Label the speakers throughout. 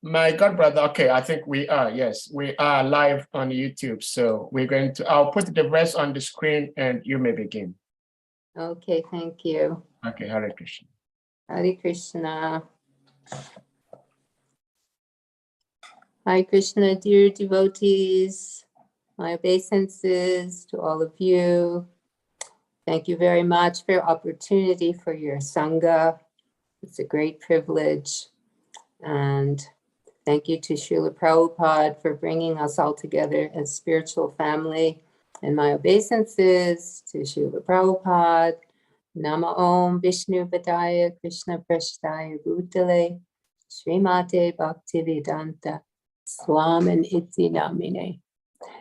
Speaker 1: My god brother, okay, I think we are, yes, we are live on YouTube. So we're going to, I'll put the verse on the screen and you may begin.
Speaker 2: Okay, thank you.
Speaker 1: Okay, Hare Krishna.
Speaker 2: Hare Krishna. Hare Krishna, dear devotees, my obeisances to all of you. Thank you very much for your opportunity for your Sangha. It's a great privilege. And thank you to Srila Prabhupada for bringing us all together as spiritual family. And my obeisances to Srila Prabhupada. Nama Om Vishnu Padaya Krishna Prasthaya Bhutale Srimate Bhaktivedanta Swamin Iti Namine.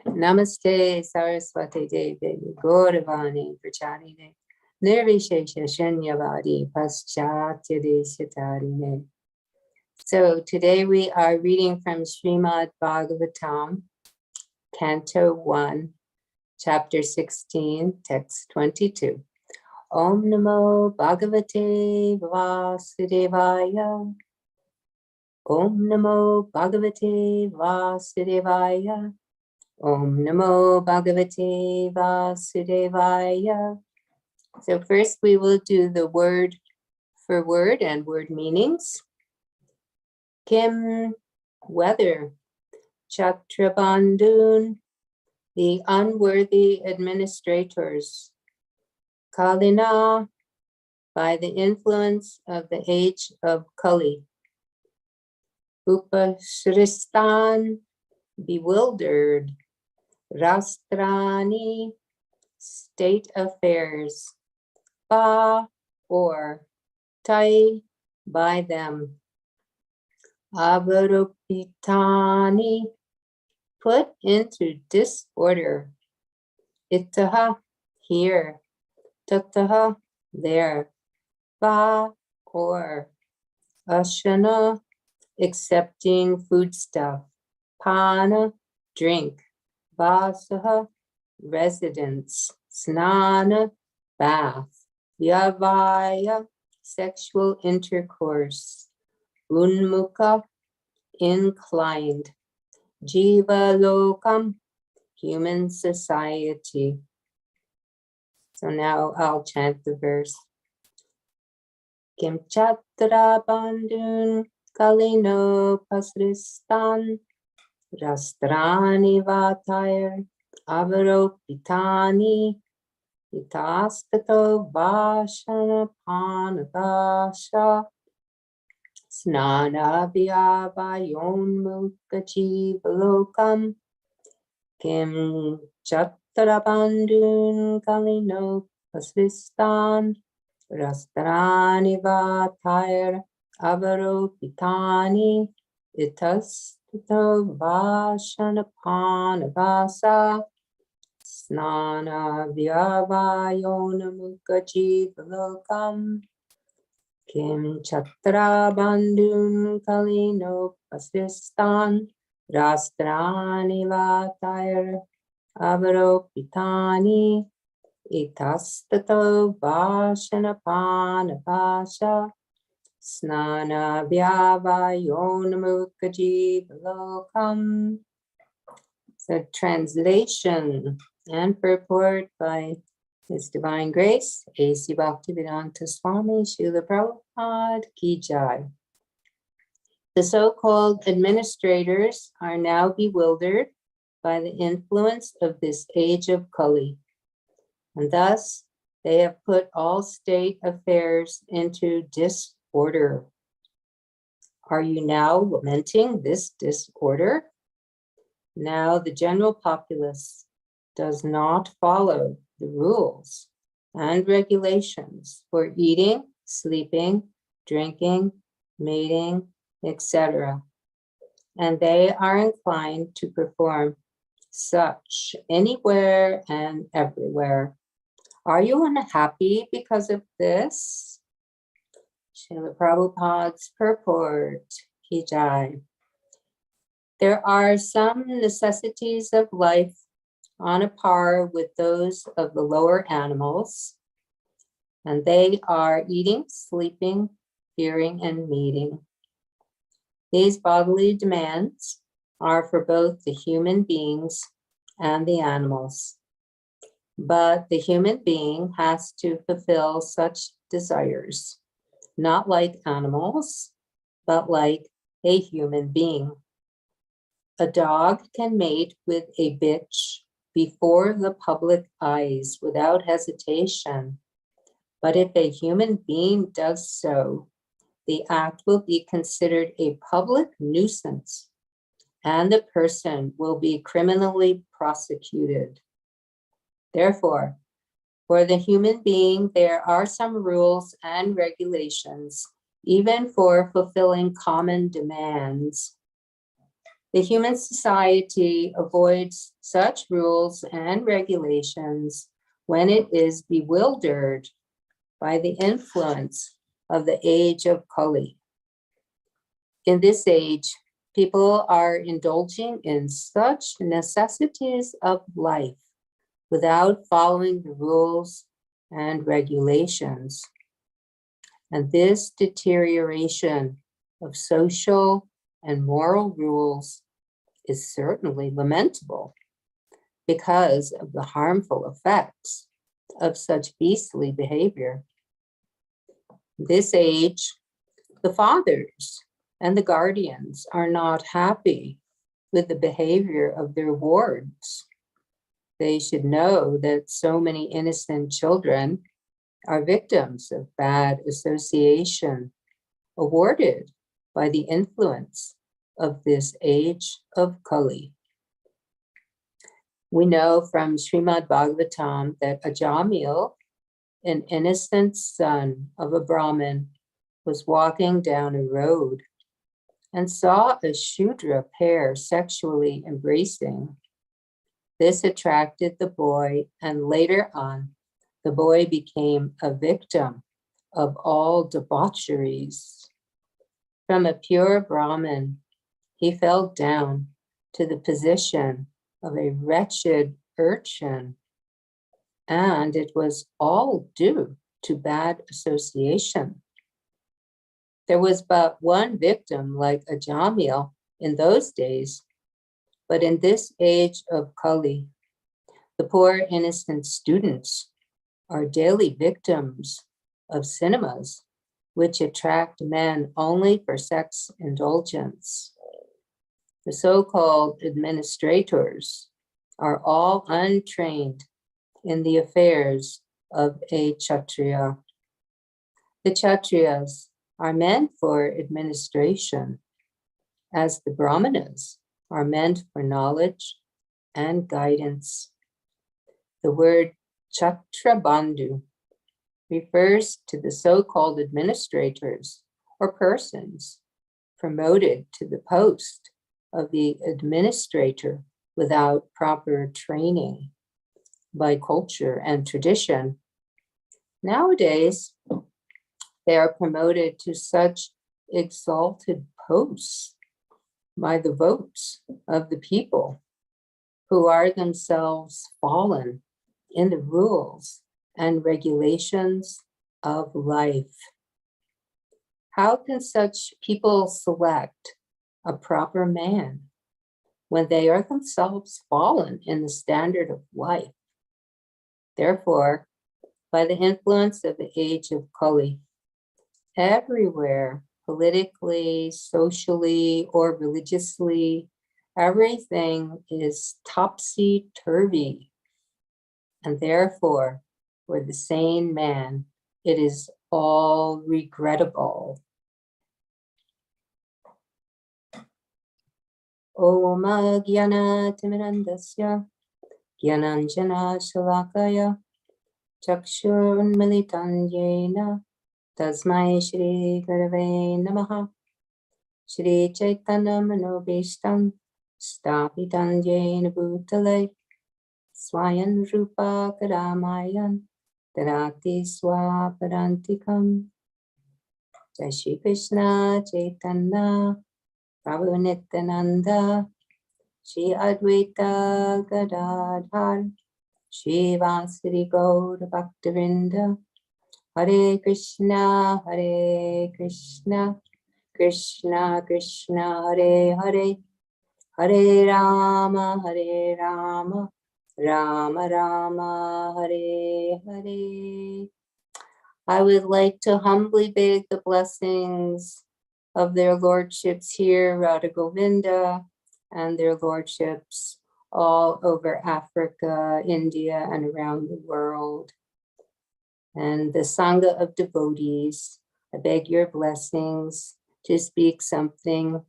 Speaker 2: Namaste Saraswati Devi Gauravani Pracharine Nirvishesha Shunyavadi Paschatya Deshatarine. So today we are reading from SRIMAD Bhagavatam, Canto 1, Chapter 16, Text 22. Om Namo Bhagavate Vasudevaya. Om Namo Bhagavate Vasudevaya. Om Namo Bhagavate Vasudevaya. So first we will do the word for word and word meanings. Kim, whether, Chatrabandhun, the unworthy administrators. Kalina, by the influence of the age of Kali. Upashristan, bewildered. Rastrani, state affairs. Ba, or Tai, by them. Avarupitani, put into disorder. Itaha, here. Tataha, there. Ba, or. Ashana, accepting foodstuff. Pana, drink. Vasaha, residence. Snana, bath. Yavaya, sexual intercourse. Unmukha, inclined. Jiva lokam, human society. So now I'll chant the verse. Kim chatra bandhun kalino pasristan rastrani vatayar avaropitani itastato vashana panavasha snana vyavayon mukhajivalokam kim Chatrabandhun kalino pasristan rastrani vatayar avaropitani itastato vashana panavasa snana vyavayona mukhajivalokam kim Chatrabandhun kalino pasristan rastrani vatayar avaropitani itastato vashana panavasha snana vyavayona mukhajivalokam. So translation and purport by His Divine Grace, A.C. Bhaktivedanta Swami Srila Prabhupada Ki Jai. The so-called administrators are now bewildered by the influence of this age of Kali, and thus they have put all state affairs into disorder. Are you now lamenting this disorder? Now the general populace does not follow the rules and regulations for eating, sleeping, drinking, mating, etc. And they are inclined to perform such anywhere and everywhere. Are you unhappy because of this? Srila Prabhupada's purport, Ki Jai. There are some necessities of life on a par with those of the lower animals, and they are eating, sleeping, hearing, and meeting. These bodily demands are for both the human beings and the animals. But the human being has to fulfill such desires, not like animals, but like a human being. A dog can mate with a bitch before the public eyes without hesitation. But if a human being does so, the act will be considered a public nuisance, and the person will be criminally prosecuted. Therefore, for the human being, there are some rules and regulations, even for fulfilling common demands. The human society avoids such rules and regulations when it is bewildered by the influence of the age of Kali. In this age, people are indulging in such necessities of life without following the rules and regulations. And this deterioration of social and moral rules is certainly lamentable because of the harmful effects of such beastly behavior. This age, the fathers and the guardians are not happy with the behavior of their wards. They should know that so many innocent children are victims of bad association awarded by the influence of this age of Kali. We know from SRIMAD Bhagavatam that Ajamil, an innocent son of a Brahmin, was walking down a road and saw a Shudra pair sexually embracing. This attracted the boy, and later on, the boy became a victim of all debaucheries. From a pure Brahmin, he fell down to the position of a wretched urchin, and it was all due to bad association. There was but one victim like Ajamil in those days, but in this age of Kali, the poor innocent students are daily victims of cinemas, which attract men only for sex indulgence. The so-called administrators are all untrained in the affairs of a Kshatriya. The Kshatriyas are meant for administration, as the Brahmanas are meant for knowledge and guidance. The word Chhatrabandhu refers to the so-called administrators or persons promoted to the post of the administrator without proper training by culture and tradition. Nowadays, they are promoted to such exalted posts by the votes of the people who are themselves fallen in the rules and regulations of life. How can such people select a proper man when they are themselves fallen in the standard of life? Therefore, by the influence of the age of Kali, everywhere, politically, socially, or religiously, everything is topsy-turvy. And therefore, for the sane man, it is all regrettable. Om Jnana Timirandasya Jnananjana Shalakaya Chakshurunmilitan Yena Tasmai Shri Gurave Namaha Shri Chaitanya Manobishtam Stapitan Yena Bhutale Swayan Rupa Karamayan Tarati Swaparantikam. Jai Shri Krishna Chaitanya Prabhu Nityananda Shri Advaita Gadadhar Shri Vasiri Gaur Bhaktivinoda Hare Krishna Krishna Krishna Hare Hare, Hare Rama Rama Rama Hare Hare. I would like to humbly beg the blessings of their lordships here, Radha Govinda, and their lordships all over Africa, India, and around the world. And the Sangha of devotees, I beg your blessings to speak something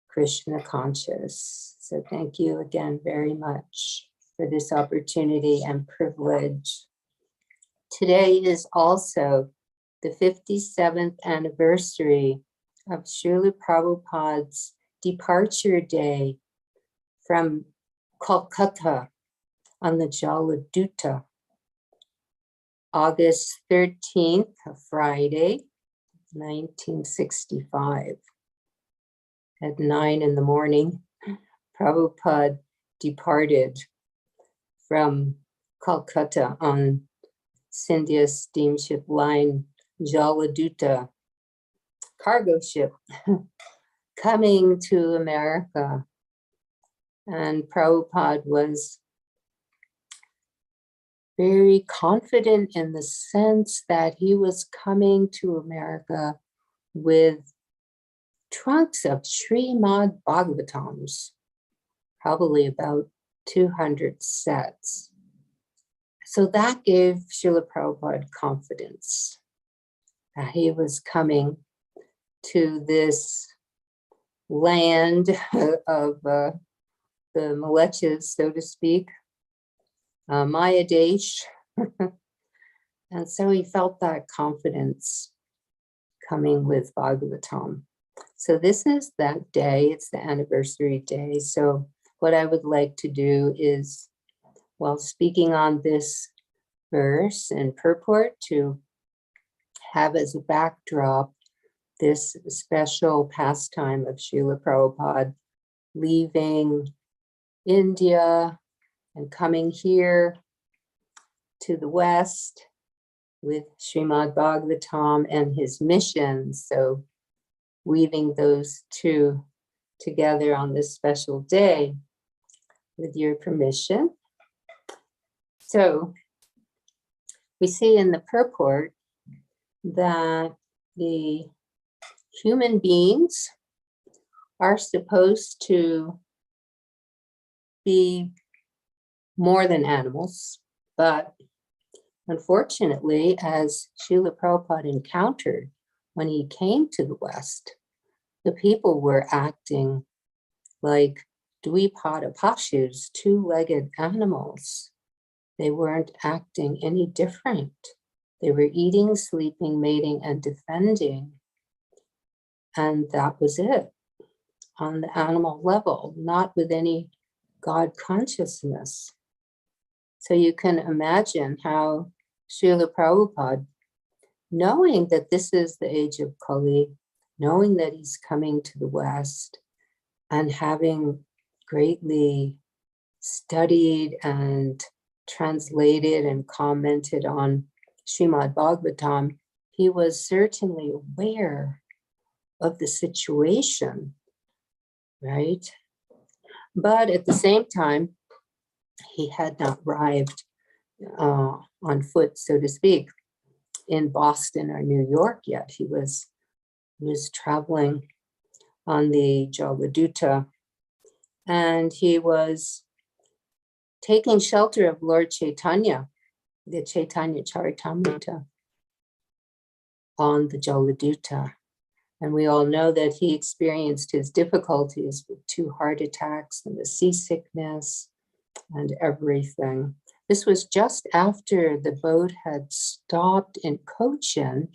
Speaker 2: Krishna conscious. So thank you again very much for this opportunity and privilege. Today is also the 57th anniversary of Srila Prabhupada's departure day from Kolkata on the Jaladuta, August 13th, Friday, 1965. At 9 in the morning, Prabhupada departed from Calcutta on Scindia steamship line Jaladuta cargo ship coming to America. And Prabhupada was very confident in the sense that he was coming to America with trunks of SRIMAD Bhagavatams, probably about 200 sets. So that gave Srila Prabhupada confidence that he was coming to this land of the Malechas, so to speak, Maya Desh. And so he felt that confidence coming with Bhagavatam. So this is that day, it's the anniversary day. So what I would like to do is, while speaking on this verse and purport, to have as a backdrop this special pastime of Srila Prabhupada leaving India and coming here to the West with Srimad Bhagavatam and his mission. So weaving those two together on this special day, with your permission. So we see in the purport that the human beings are supposed to be more than animals, but unfortunately, as Srila Prabhupada encountered when he came to the West, the people were acting like Dvipada Pashus, two-legged animals. They weren't acting any different. They were eating, sleeping, mating, and defending. And that was it on the animal level, not with any God consciousness. So you can imagine how Srila Prabhupada, knowing that this is the age of Kali, knowing that he's coming to the West, and having greatly studied and translated and commented on Srimad Bhagavatam, he was certainly aware of the situation, right? But at the same time, he had not arrived on foot, so to speak, in Boston or New York yet. He was traveling on the Jaladuta, and he was taking shelter of Lord Chaitanya, the Chaitanya Charitamrita, on the Jaladuta. And we all know that he experienced his difficulties with 2 heart attacks and the seasickness and everything. This was just after the boat had stopped in Cochin.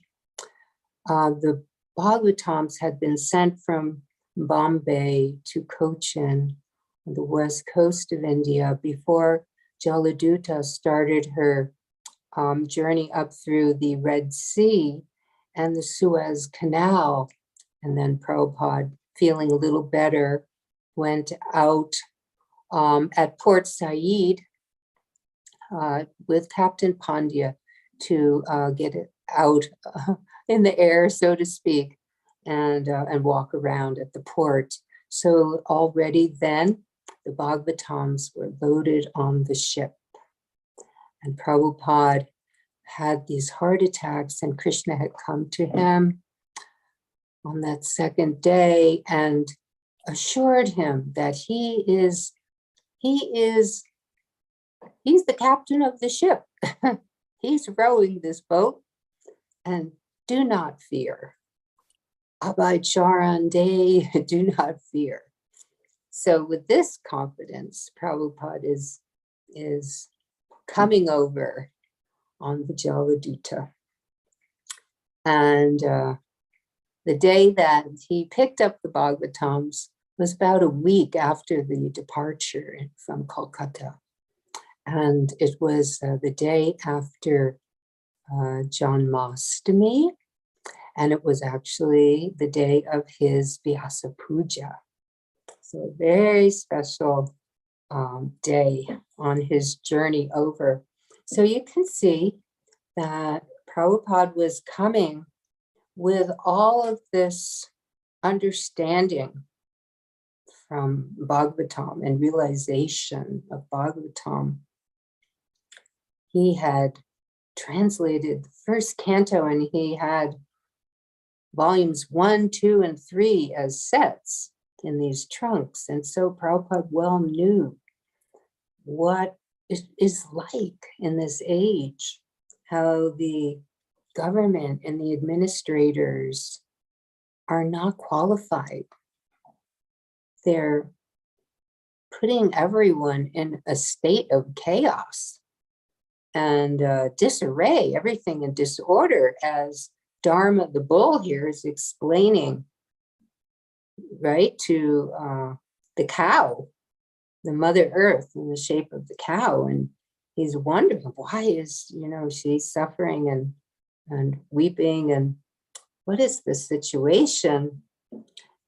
Speaker 2: The Bhagavatams had been sent from Bombay to Cochin on the west coast of India before Jaladuta started her journey up through the Red Sea and the Suez Canal. And then Prabhupada, feeling a little better, went out at Port Said with Captain Pandya to get it out in the air, so to speak. and walk around at the port. So already then, the Bhagavatams were loaded on the ship. And Prabhupada had these heart attacks, and Krishna had come to him on that second day and assured him that he's the captain of the ship. He's rowing this boat, and do not fear. Abhay Charan Day, do not fear. So with this confidence, Prabhupada is coming over on the Jaladuta. And the day that he picked up the Bhagavatams was about a week after the departure from Kolkata. And it was the day after Janmashtami, and it was actually the day of his Vyasa Puja. So a very special day on his journey over. So you can see that Prabhupada was coming with all of this understanding from Bhagavatam and realization of Bhagavatam. He had translated the first canto, and he had volumes 1, 2, and 3 as sets in these trunks. And so Prabhupada well knew what it is like in this age, how the government and the administrators are not qualified. They're putting everyone in a state of chaos and disarray, everything in disorder, as Dharma the bull here is explaining, right, to the cow, the Mother Earth in the shape of the cow. And he's wondering, why is, she suffering and weeping, and what is the situation?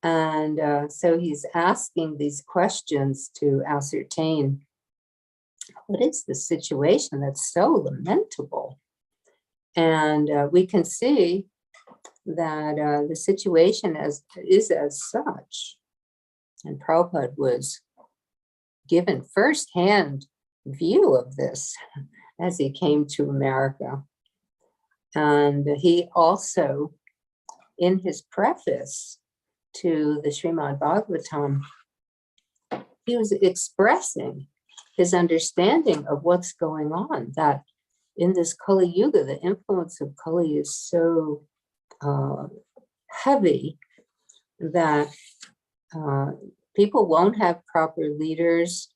Speaker 2: And so he's asking these questions to ascertain, what is the situation that's so lamentable? And we can see that the situation is as such. And Prabhupada was given firsthand view of this as he came to America. And he also, in his preface to the SRIMAD Bhagavatam, he was expressing his understanding of what's going on, that in this Kali Yuga, the influence of Kali is so heavy that people won't have proper leaders.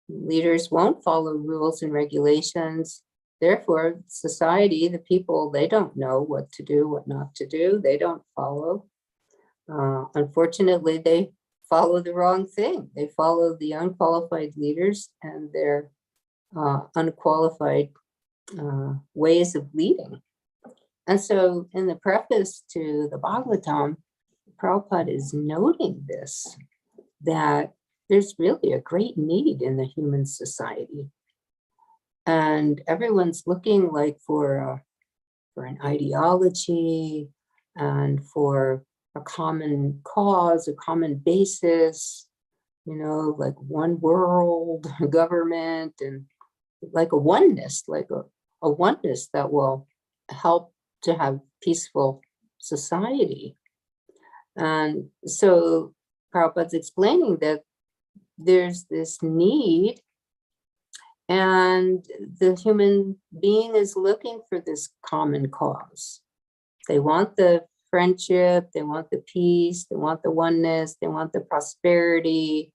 Speaker 2: Leaders won't follow rules and regulations. Therefore, society, the people, they don't know what to do, what not to do. They don't follow. Unfortunately, they follow the wrong thing. They follow the unqualified leaders and their unqualified ways of leading. And so in the preface to the Bhagavatam, Prabhupada is noting this, that there's really a great need in the human society. And everyone's looking like for an ideology and for a common cause, a common basis, like one world government, and like a oneness, a oneness that will help to have peaceful society. And so Prabhupada's explaining that there's this need, and the human being is looking for this common cause. They want the friendship, they want the peace, they want the oneness, they want the prosperity.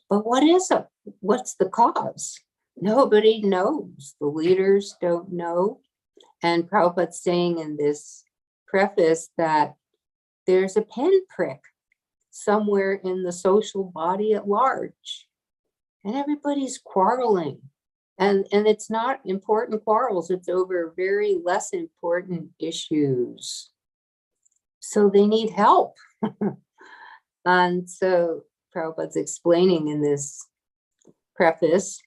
Speaker 2: But what is it? What's the cause? Nobody knows. The leaders don't know. And Prabhupada's saying in this preface that there's a pinprick somewhere in the social body at large, and everybody's quarreling. And it's not important quarrels, it's over very less important issues. So they need help. And so Prabhupada's explaining in this preface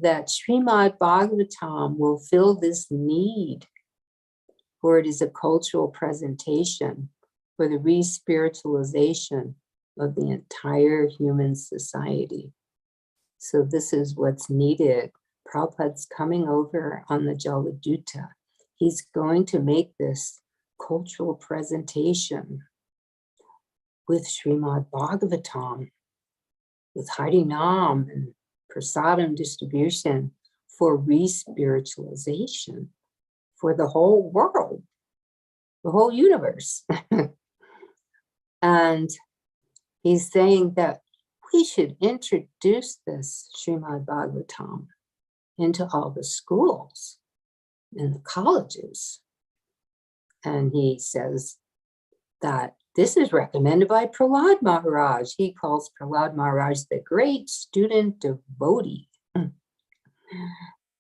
Speaker 2: that SRIMAD Bhagavatam will fill this need, for it is a cultural presentation for the re-spiritualization of the entire human society. So this is what's needed. Prabhupada's coming over on the Jaladuta. He's going to make this cultural presentation with Srimad Bhagavatam, with Harinam and Prasadam distribution for re-spiritualization for the whole world, the whole universe. And he's saying that we should introduce this Srimad Bhagavatam into all the schools and the colleges. And he says that this is recommended by Prahlad Maharaj. He calls Prahlad Maharaj the great student devotee.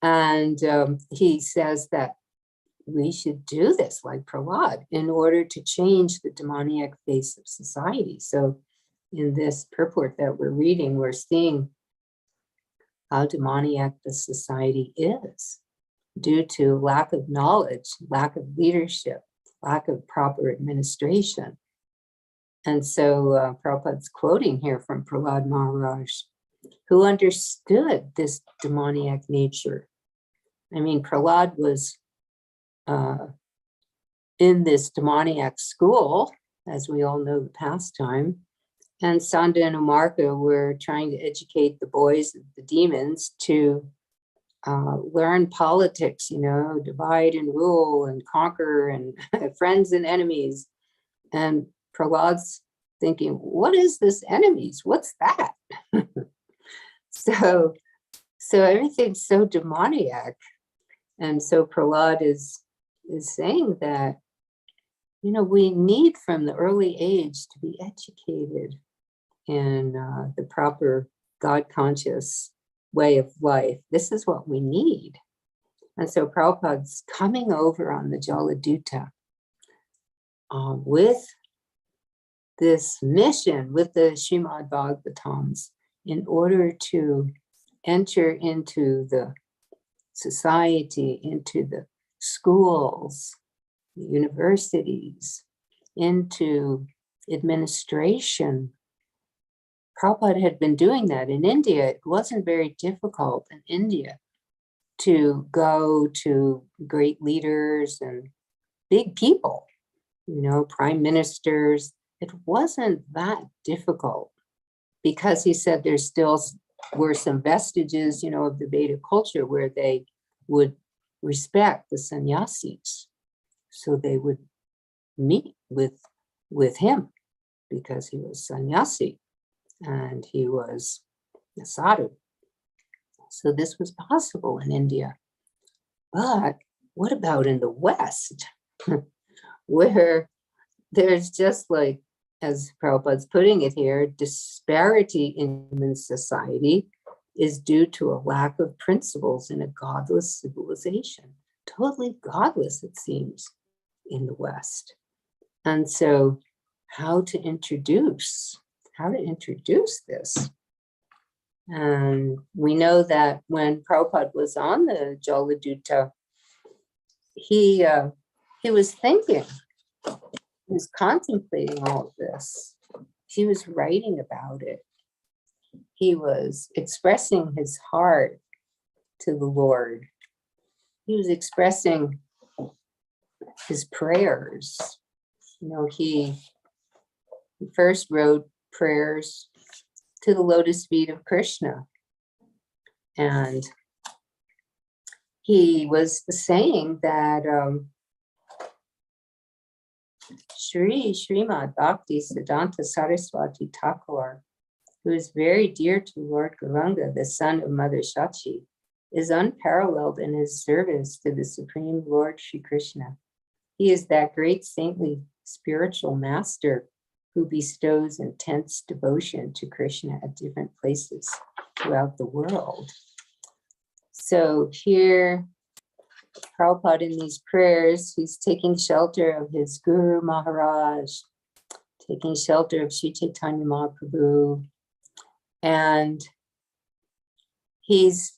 Speaker 2: And he says that we should do this like Prahlad in order to change the demoniac face of society. So in this purport that we're reading, we're seeing how demoniac the society is due to lack of knowledge, lack of leadership, lack of proper administration. And so Prabhupada's quoting here from Prahlad Maharaj, who understood this demoniac nature. I mean, Prahlad was in this demoniac school, as we all know the pastime, and Sanda and Umarka were trying to educate the boys of the demons to learn politics, you know, divide and rule and conquer and friends and enemies. And Prahlad's thinking, what is this enemies? What's that? So everything's so demoniac. And so Prahlad is saying that, you know, we need from the early age to be educated in the proper God-conscious way of life. This is what we need. And so Prabhupada's coming over on the Jaladuta with this mission, with the Srimad Bhagavatams, in order to enter into the society, into the schools, the universities, into administration. Prabhupada had been doing that in India. It wasn't very difficult in India to go to great leaders and big people, you know, prime ministers. It wasn't that difficult because he said there still were some vestiges, you know, of the Vedic culture where they would respect the sannyasis. So they would meet with him because he was sannyasi and he was a sadhu. So this was possible in India. But what about in the West, where there's just like, as Prabhupada's putting it here, disparity in human society is due to a lack of principles in a godless civilization. Totally godless, it seems, in the West. And so how to introduce this? And we know that when Prabhupada was on the Jaladuta, he was thinking, he was contemplating all of this. He was writing about it. He was expressing his heart to the Lord. He was expressing his prayers. You know, he first wrote prayers to the lotus feet of Krishna. And he was saying that Srimad Bhakti Siddhanta Saraswati Thakur, who is very dear to Lord Gauranga, the son of Mother Shachi, is unparalleled in his service to the Supreme Lord Shri Krishna. He is that great saintly spiritual master who bestows intense devotion to Krishna at different places throughout the world. So here, Prabhupada in these prayers, he's taking shelter of his Guru Maharaj, taking shelter of Sri Chaitanya Mahaprabhu, and he's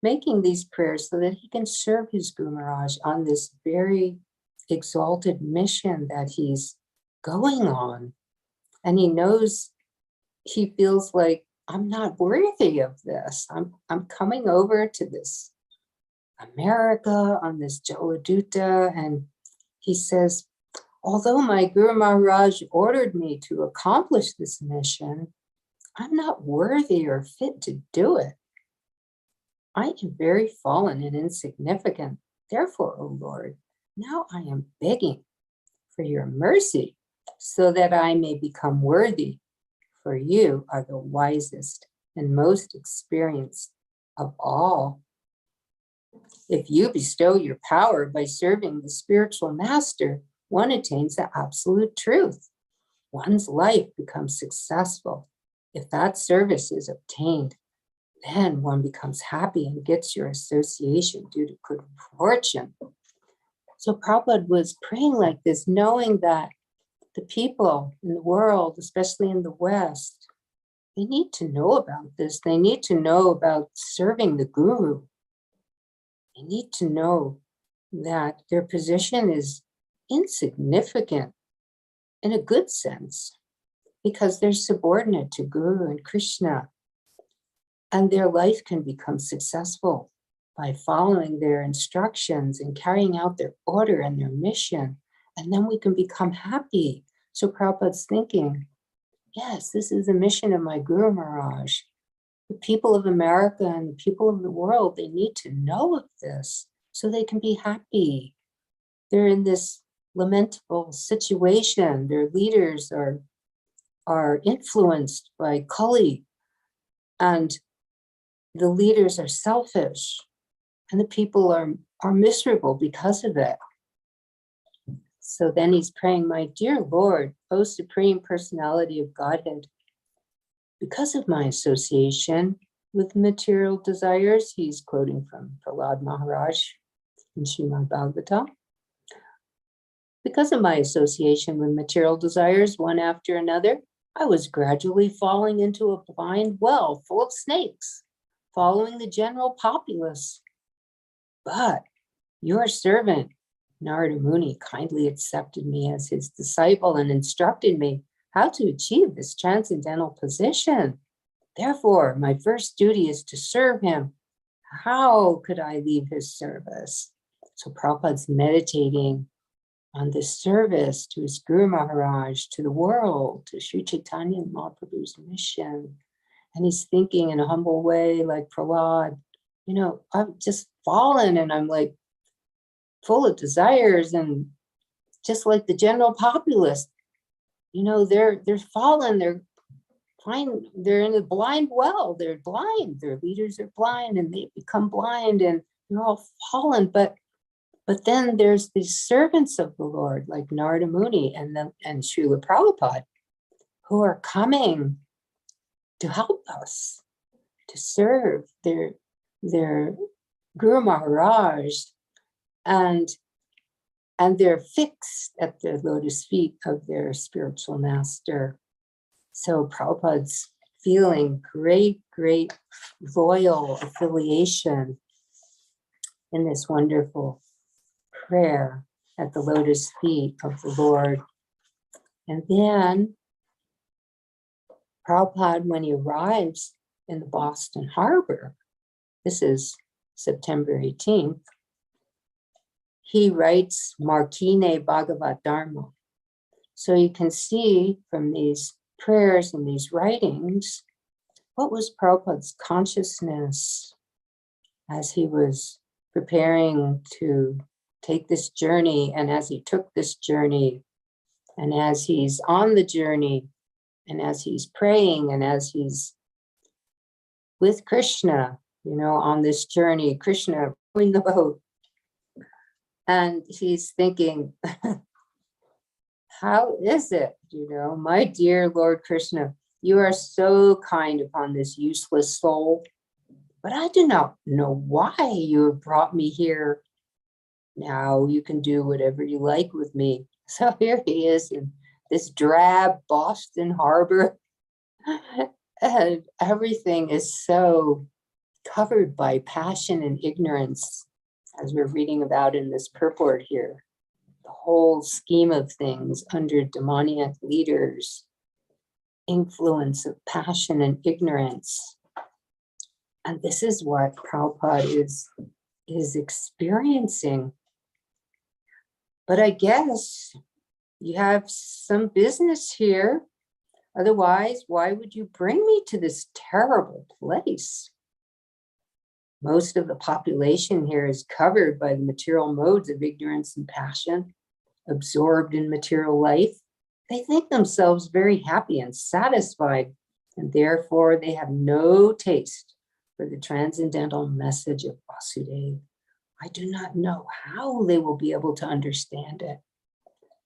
Speaker 2: making these prayers so that he can serve his Guru Maharaj on this very exalted mission that he's going on. And he knows, he feels like, I'm not worthy of this. I'm coming over to this America on this Jaladuta. And he says, although my Guru Maharaj ordered me to accomplish this mission, I'm not worthy or fit to do it. I am very fallen and insignificant. Therefore, O Lord, now I am begging for your mercy so that I may become worthy, for you are the wisest and most experienced of all. If you bestow your power by serving the spiritual master, one attains the absolute truth. One's life becomes successful. If that service is obtained, then one becomes happy and gets your association due to good fortune. So Prabhupada was praying like this, knowing that the people in the world, especially in the West, they need to know about this. They need to know about serving the Guru. They need to know that their position is insignificant in a good sense, because they're subordinate to Guru and Krishna, and their life can become successful by following their instructions and carrying out their order and their mission, and then we can become happy. So Prabhupada's thinking, yes, this is the mission of my Guru Maharaj. The people of America and the people of the world, they need to know of this so they can be happy. They're in this lamentable situation. Their leaders are influenced by Kali, and the leaders are selfish, and the people are miserable because of it. So then he's praying, my dear Lord, O Supreme Personality of Godhead, because of my association with material desires, he's quoting from Prahlad Maharaj in SRIMAD Bhagavatam. Because of my association with material desires, one after another, I was gradually falling into a blind well full of snakes, following the general populace. But your servant, Narada Muni, kindly accepted me as his disciple and instructed me how to achieve this transcendental position. Therefore, my first duty is to serve him. How could I leave his service? So Prabhupada's meditating on this service to his Guru Maharaj, to the world, to Sri Chaitanya Mahaprabhu's mission. And he's thinking in a humble way, like Prahlad, you know, I've just fallen and I'm like full of desires, and just like the general populace, you know, they're fallen, they're in a blind well, they're blind, their leaders are blind and they become blind and they're all fallen. But then there's these servants of the Lord like Narada Muni and Srila Prabhupada, who are coming to help us, to serve their Guru Maharaj, and they're fixed at the lotus feet of their spiritual master. So Prabhupada's feeling great loyal affiliation in this wonderful prayer at the lotus feet of the Lord. And then Prabhupada, when he arrives in the Boston Harbor, this is September 18th, he writes Markine Bhagavat Dharma. So you can see from these prayers and these writings, what was Prabhupada's consciousness as he was preparing to take this journey, and as he took this journey, and as he's on the journey, and as he's praying, and as he's with Krishna, you know, on this journey, Krishna rowing the boat. And he's thinking, how is it, you know, my dear Lord Krishna, you are so kind upon this useless soul, but I do not know why you have brought me here. Now you can do whatever you like with me. So here he is in this drab Boston Harbor, and everything is so covered by passion and ignorance, as we're reading about in this purport here. the whole scheme of things under demoniac leaders, influence of passion and ignorance. And this is what Prabhupada is experiencing. But I guess you have some business here. Otherwise, why would you bring me to this terrible place? Most of the population here is covered by the material modes of ignorance and passion, absorbed in material life. They think themselves very happy and satisfied, and therefore they have no taste for the transcendental message of Vasudeva. I do not know how they will be able to understand it.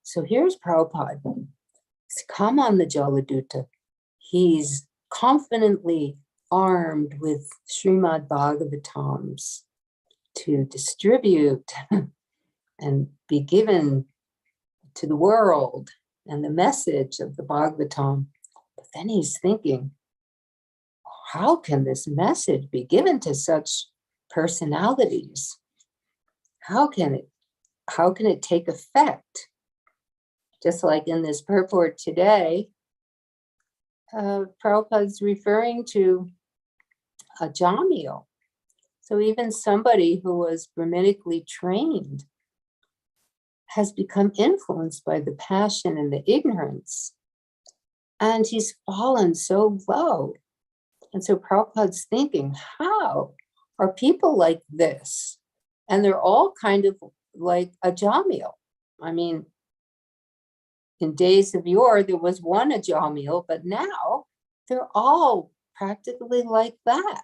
Speaker 2: So here's Prabhupada. He's come on the Jaladuta. He's confidently armed with SRIMAD Bhagavatams to distribute and be given to the world and the message of the Bhagavatam. But then he's thinking, how can this message be given to such personalities? How can it take effect? Just like in this purport today, Prabhupada's referring to a Jamil. So even somebody who was Brahminically trained has become influenced by the passion and the ignorance. And he's fallen so low. And so Prabhupada's thinking, how are people like this? And they're all kind of like a Jamil. I mean, in days of yore, there was one Ajamil, but now they're all practically like that.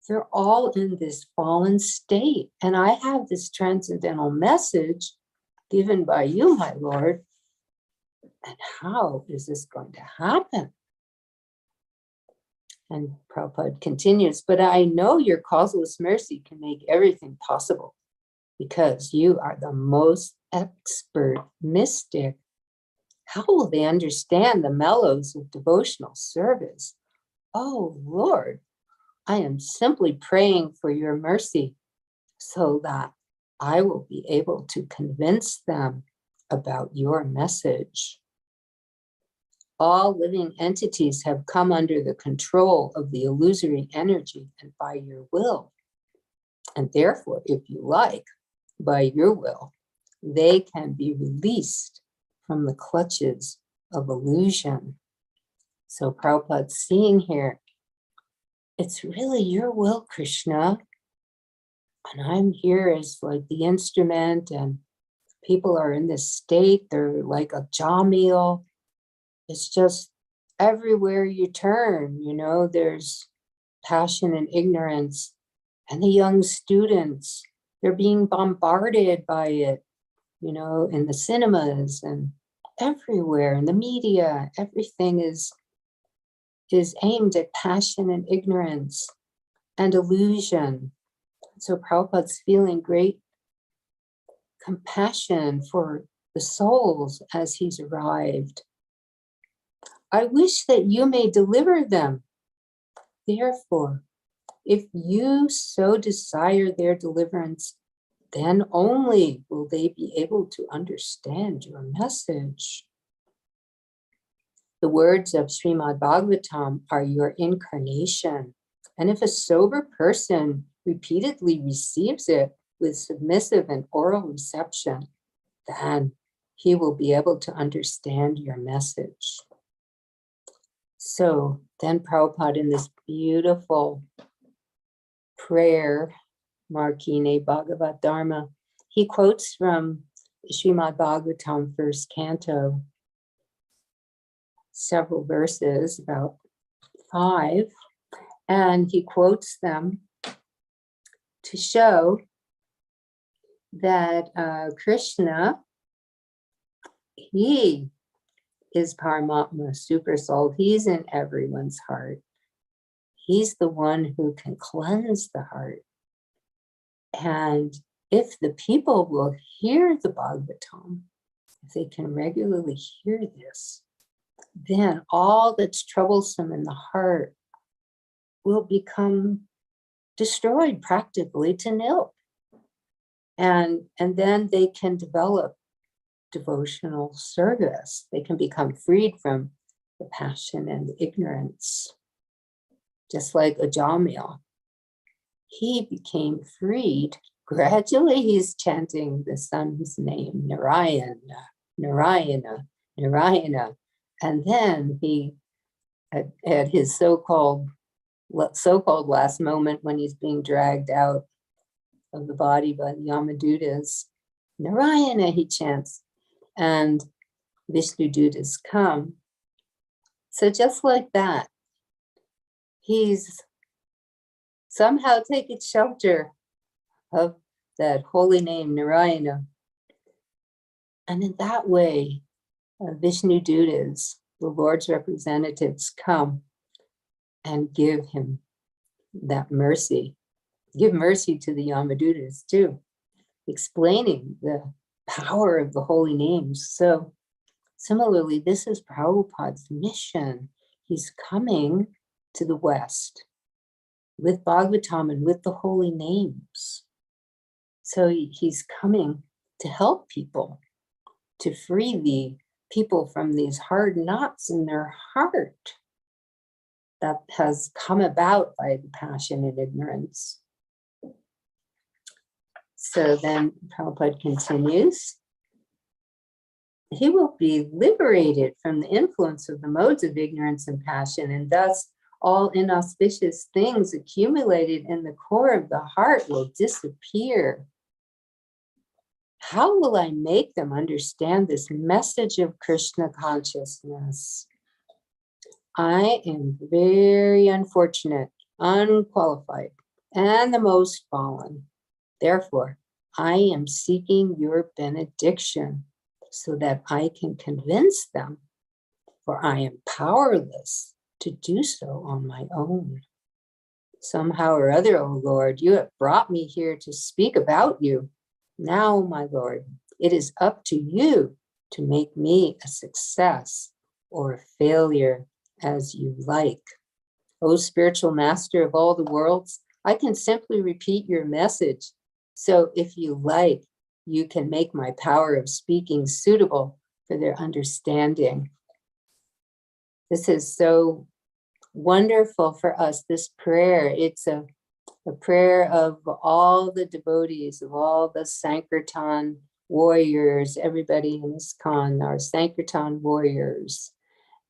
Speaker 2: They're all in this fallen state. And I have this transcendental message given by you, my Lord. And how is this going to happen? And Prabhupada continues, but I know your causeless mercy can make everything possible because you are the most expert mystic. How will they understand the mellows of devotional service? Oh, Lord, I am simply praying for your mercy so that I will be able to convince them about your message. All living entities have come under the control of the illusory energy and by your will. And therefore, if you like, by your will, they can be released from the clutches of illusion. So Prabhupada's seeing here, it's really your will, Krishna. And I'm here as like the instrument, and people are in this state, they're like a Jamil. It's just everywhere you turn, you know, there's passion and ignorance. And the young students, they're being bombarded by it, you know, in the cinemas and everywhere, in the media. Everything is aimed at passion and ignorance and illusion. So Prabhupada's feeling great compassion for the souls as he's arrived. I wish that you may deliver them. Therefore, if you so desire their deliverance, then only will they be able to understand your message. The words of SRIMAD Bhagavatam are your incarnation. And if a sober person repeatedly receives it with submissive and oral reception, then he will be able to understand your message. So then Prabhupada, in this beautiful prayer, Markine Bhagavat Dharma, he quotes from Srimad Bhagavatam, first canto, several verses, about 5, and he quotes them to show that Krishna, he is Paramatma, super soul. He's in everyone's heart. He's the one who can cleanse the heart. And if the people will hear the Bhagavatam, if they can regularly hear this, then all that's troublesome in the heart will become destroyed practically to nil. And then they can develop devotional service. They can become freed from the passion and the ignorance. Just like Ajamil, he became freed. Gradually, he's chanting the sun's name, Narayana, Narayana, Narayana. And then he, at his so-called last moment when he's being dragged out of the body by the Yamadutas, Narayana, he chants, and Vishnu Dutas come. So just like that, he's somehow taken shelter of that holy name, Narayana. And in that way, Vishnu Dutas, the Lord's representatives, come and give him that mercy. Give mercy to the Yamadutas too, explaining the power of the holy names. So similarly, this is Prabhupada's mission. He's coming to the West with Bhagavatam and with the holy names. So he's coming to help people, to free the people from these hard knots in their heart that has come about by the passion and ignorance. So then Prabhupada continues. He will be liberated from the influence of the modes of ignorance and passion, and thus all inauspicious things accumulated in the core of the heart will disappear. How will I make them understand this message of Krishna consciousness? I am very unfortunate, unqualified, and the most fallen. Therefore, I am seeking your benediction so that I can convince them, for I am powerless to do so on my own. Somehow or other, O Lord, you have brought me here to speak about you. Now, my Lord, it is up to you to make me a success or a failure as you like. O spiritual master of all the worlds, I can simply repeat your message. So if you like, you can make my power of speaking suitable for their understanding. This is so wonderful for us, this prayer. It's a prayer of all the devotees, of all the Sankertan warriors, everybody in ISKCON are Sankertan warriors.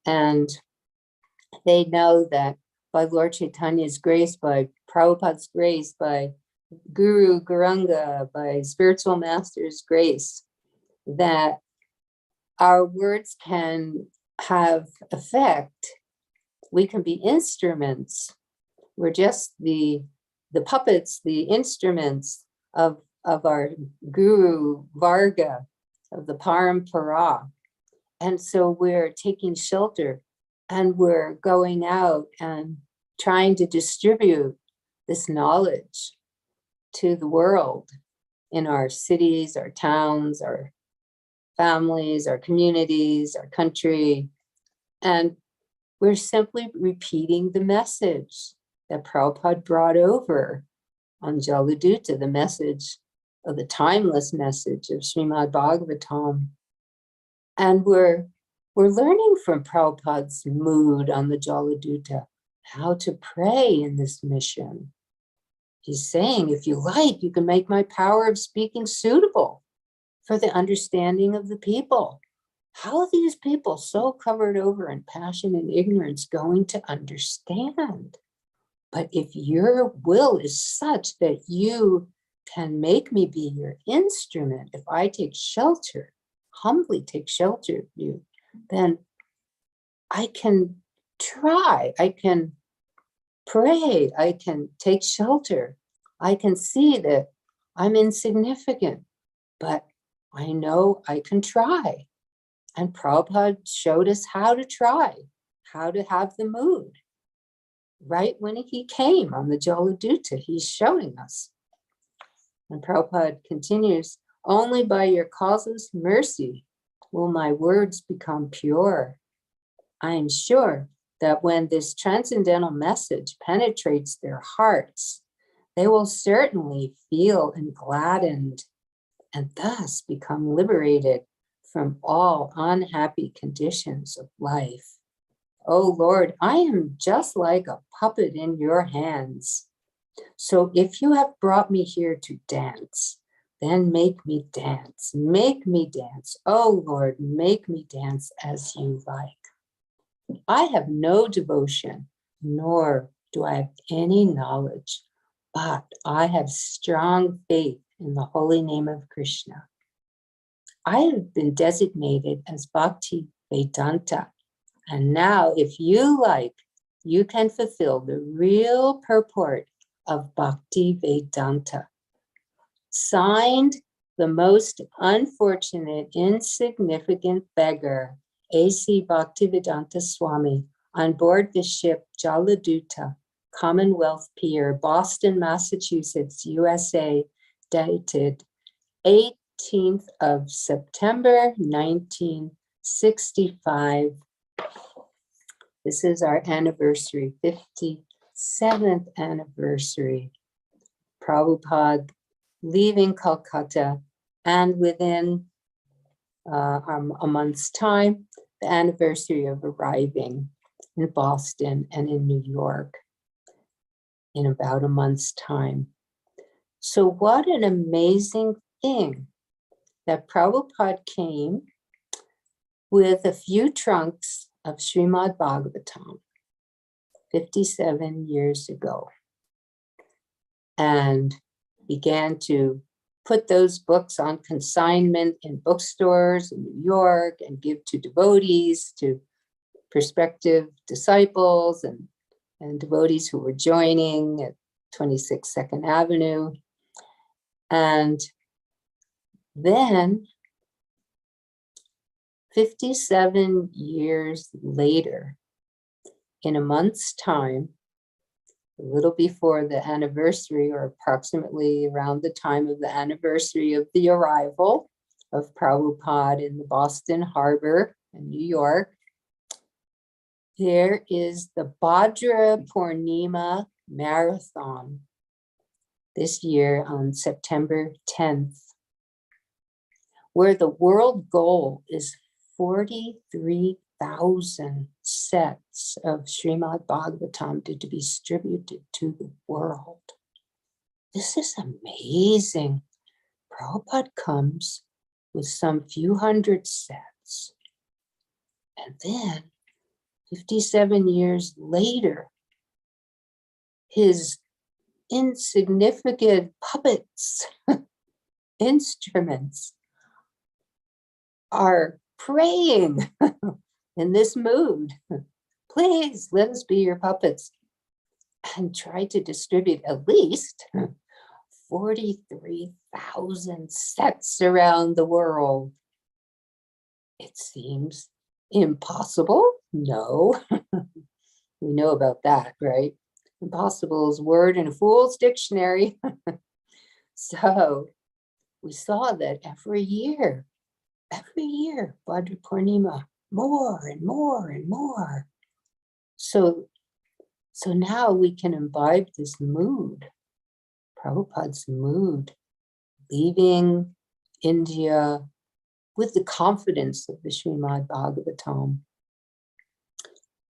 Speaker 2: And they know that by Lord Chaitanya's grace, by Prabhupada's grace, by Guru Garanga, by spiritual master's grace, that our words can have effect. We can be instruments. We're just the puppets, the instruments of our Guru Varga, of the Parampara. And so we're taking shelter and we're going out and trying to distribute this knowledge to the world in our cities, our towns, our families, our communities, our country. And we're simply repeating the message that Prabhupada brought over on Jaladuta, the message of the timeless message of SRIMAD Bhagavatam. And we're learning from Prabhupada's mood on the Jaladuta, how to pray in this mission. He's saying, if you like, you can make my power of speaking suitable for the understanding of the people. How are these people so covered over in passion and ignorance going to understand? But if your will is such that you can make me be your instrument, if I take shelter, humbly take shelter of you, then I can try, I can pray, I can take shelter. I can see that I'm insignificant, but I know I can try. And Prabhupada showed us how to try, how to have the mood. Right when he came on the Jaladuta, he's showing us. And Prabhupada continues, only by your causeless mercy will my words become pure. I am sure that when this transcendental message penetrates their hearts, they will certainly feel gladdened and thus become liberated from all unhappy conditions of life. Oh Lord, I am just like a puppet in your hands. So if you have brought me here to dance, then make me dance. Make me dance. Oh Lord, make me dance as you like. I have no devotion, nor do I have any knowledge, but I have strong faith in the holy name of Krishna. I have been designated as Bhakti Vedanta. And now, if you like, you can fulfill the real purport of Bhakti Vedanta. Signed, the most unfortunate, insignificant beggar, A.C. Bhaktivedanta Swami, on board the ship Jaladuta, Commonwealth Pier, Boston, Massachusetts, USA, dated 18th of September, 1965. This is our anniversary, 57th anniversary. Prabhupada leaving Calcutta, and within a month's time, the anniversary of arriving in Boston and in New York in about a month's time. So what an amazing thing that Prabhupada came with a few trunks of SRIMAD Bhagavatam 57 years ago, and began to put those books on consignment in bookstores in New York and give to devotees, to prospective disciples and devotees who were joining at 26 2nd Avenue. And then 57 years later, in a month's time, a little before the anniversary, or approximately around the time of the anniversary of the arrival of Prabhupada in the Boston Harbor in New York, there is the Bhadra Purnima Marathon this year on September 10th, where the world goal is 43,000 sets of SRIMAD Bhagavatam to be distributed to the world. This is amazing. Prabhupada comes with some few hundred sets. And then 57 years later, his insignificant puppets, instruments, are praying in this mood. Please let us be your puppets, and try to distribute at least 43,000 sets around the world. It seems impossible? No. We know about that, right? Impossible is a word in a fool's dictionary. So we saw that every year, Bhadra Purnima, more and more and more. So now we can imbibe this mood, Prabhupada's mood, leaving India with the confidence of the SRIMAD Bhagavatam,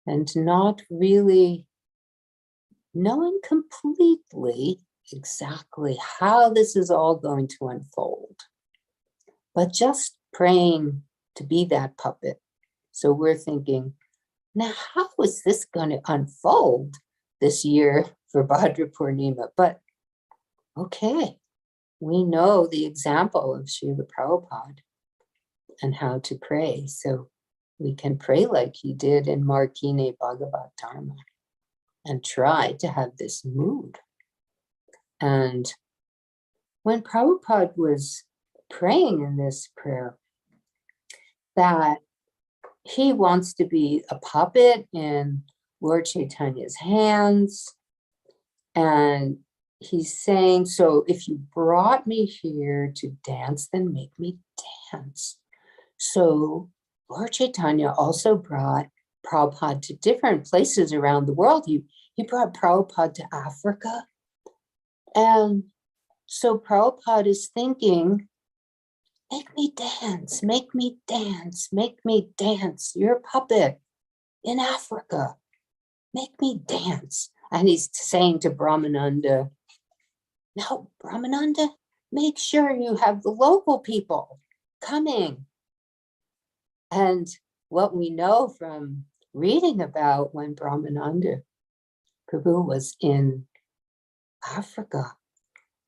Speaker 2: and not really knowing completely exactly how this is all going to unfold, but just praying to be that puppet. So we're thinking, now how is this going to unfold this year for Bhadra Purnima? But okay, we know the example of Srila Prabhupada and how to pray. So we can pray like he did in Markine Bhagavat Dharma and try to have this mood. And when Prabhupada was praying in this prayer that he wants to be a puppet in Lord Chaitanya's hands, and he's saying, so if you brought me here to dance, then make me dance. So Lord Chaitanya also brought Prabhupada to different places around the world. He brought Prabhupada to Africa. And so Prabhupada is thinking, make me dance, make me dance, make me dance. You're a puppet in Africa. Make me dance. And he's saying to Brahmananda, now, Brahmananda, make sure you have the local people coming. And what we know from reading about when Brahmananda Prabhu was in Africa,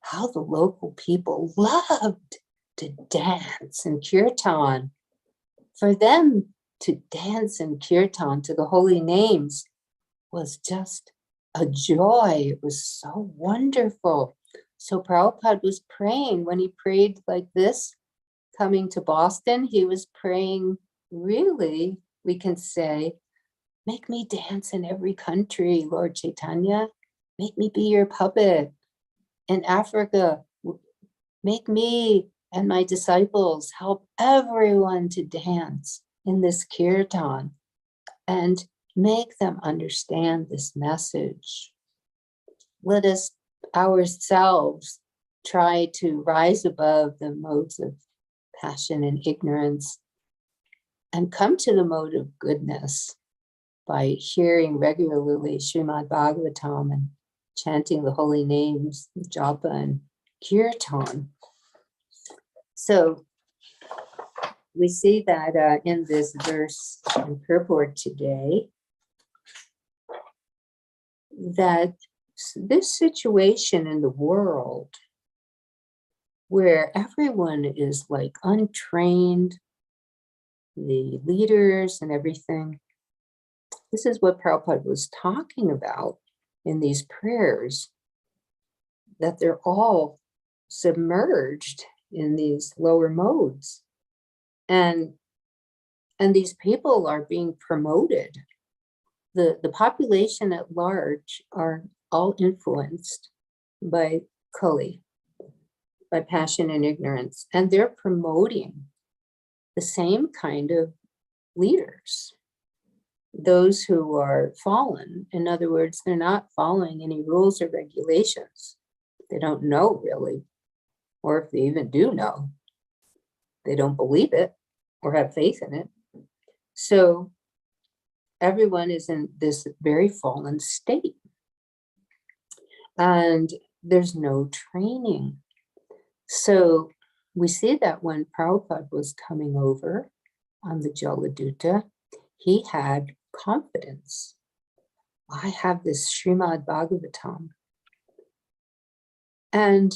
Speaker 2: how the local people loved to dance in kirtan. For them to dance in kirtan to the holy names was just a joy. It was so wonderful. So Prabhupada was praying when he prayed like this, coming to Boston, he was praying, really, we can say, make me dance in every country, Lord Chaitanya. Make me be your puppet. In Africa, make me and my disciples help everyone to dance in this kirtan and make them understand this message. Let us ourselves try to rise above the modes of passion and ignorance and come to the mode of goodness by hearing regularly Srimad Bhagavatam and chanting the holy names, japa and kirtan. So we see that in this verse in purport today, that this situation in the world where everyone is like untrained, the leaders and everything, this is what Prabhupada was talking about in these prayers, that they're all submerged in these lower modes. And these people are being promoted. The population at large are all influenced by Kali, by passion and ignorance, and they're promoting the same kind of leaders, those who are fallen. In other words, they're not following any rules or regulations. They don't know really, or if they even do know, they don't believe it or have faith in it. So everyone is in this very fallen state. And there's no training. So we see that when Prabhupada was coming over on the Jaladuta, he had confidence. I have this Srimad Bhagavatam, and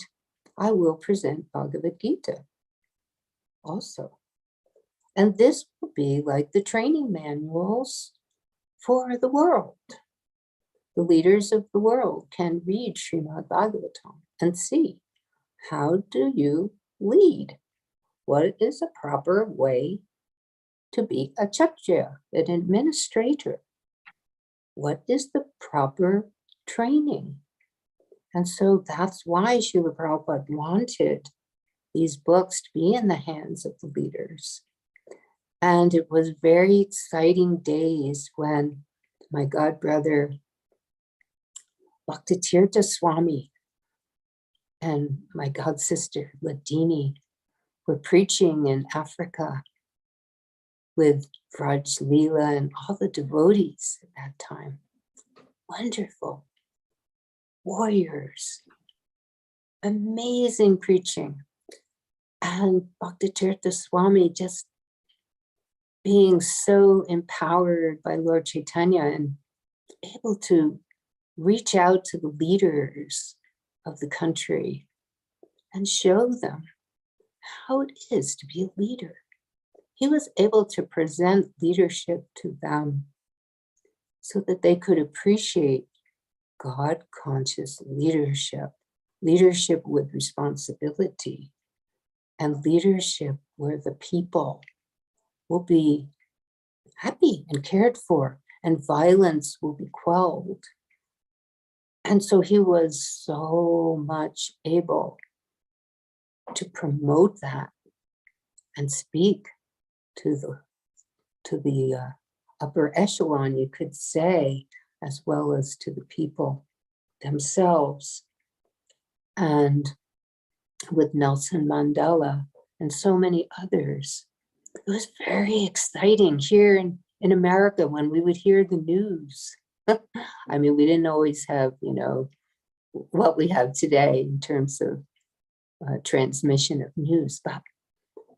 Speaker 2: I will present Bhagavad-Gita also. And this will be like the training manuals for the world. The leaders of the world can read Srimad Bhagavatam and see, how do you lead? What is a proper way to be a Kshatriya, an administrator? What is the proper training? And so that's why Srila Prabhupada wanted these books to be in the hands of the leaders. And it was very exciting days when my godbrother, Bhaktitirtha Swami, and my god sister, Ladini, were preaching in Africa with Vraj Leela and all the devotees at that time. Wonderful. Warriors. Amazing preaching. And Bhaktitirtha Swami just being so empowered by Lord Chaitanya and able to reach out to the leaders of the country and show them how it is to be a leader. He was able to present leadership to them so that they could appreciate God-conscious leadership, leadership with responsibility, and leadership where the people will be happy and cared for, and violence will be quelled. And so he was so much able to promote that and speak to the upper echelon, you could say, as well as to the people themselves. And with Nelson Mandela, and so many others. It was very exciting here in America when we would hear the news. I mean, we didn't always have, what we have today in terms of transmission of news, but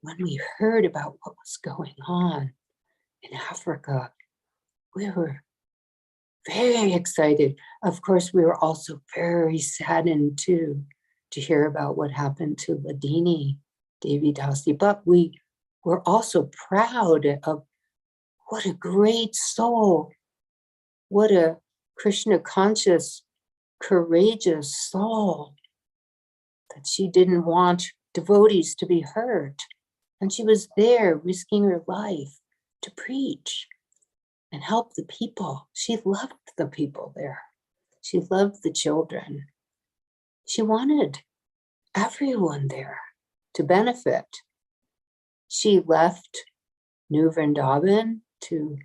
Speaker 2: when we heard about what was going on in Africa, we were very excited. Of course, we were also very saddened too to hear about what happened to Ladini, Devi Dasi, but we were also proud of what a great soul, what a Krishna conscious, courageous soul, that she didn't want devotees to be hurt. And she was there risking her life to preach and help the people. She loved the people there. She loved the children. She wanted everyone there to benefit. She left New Vrindavan to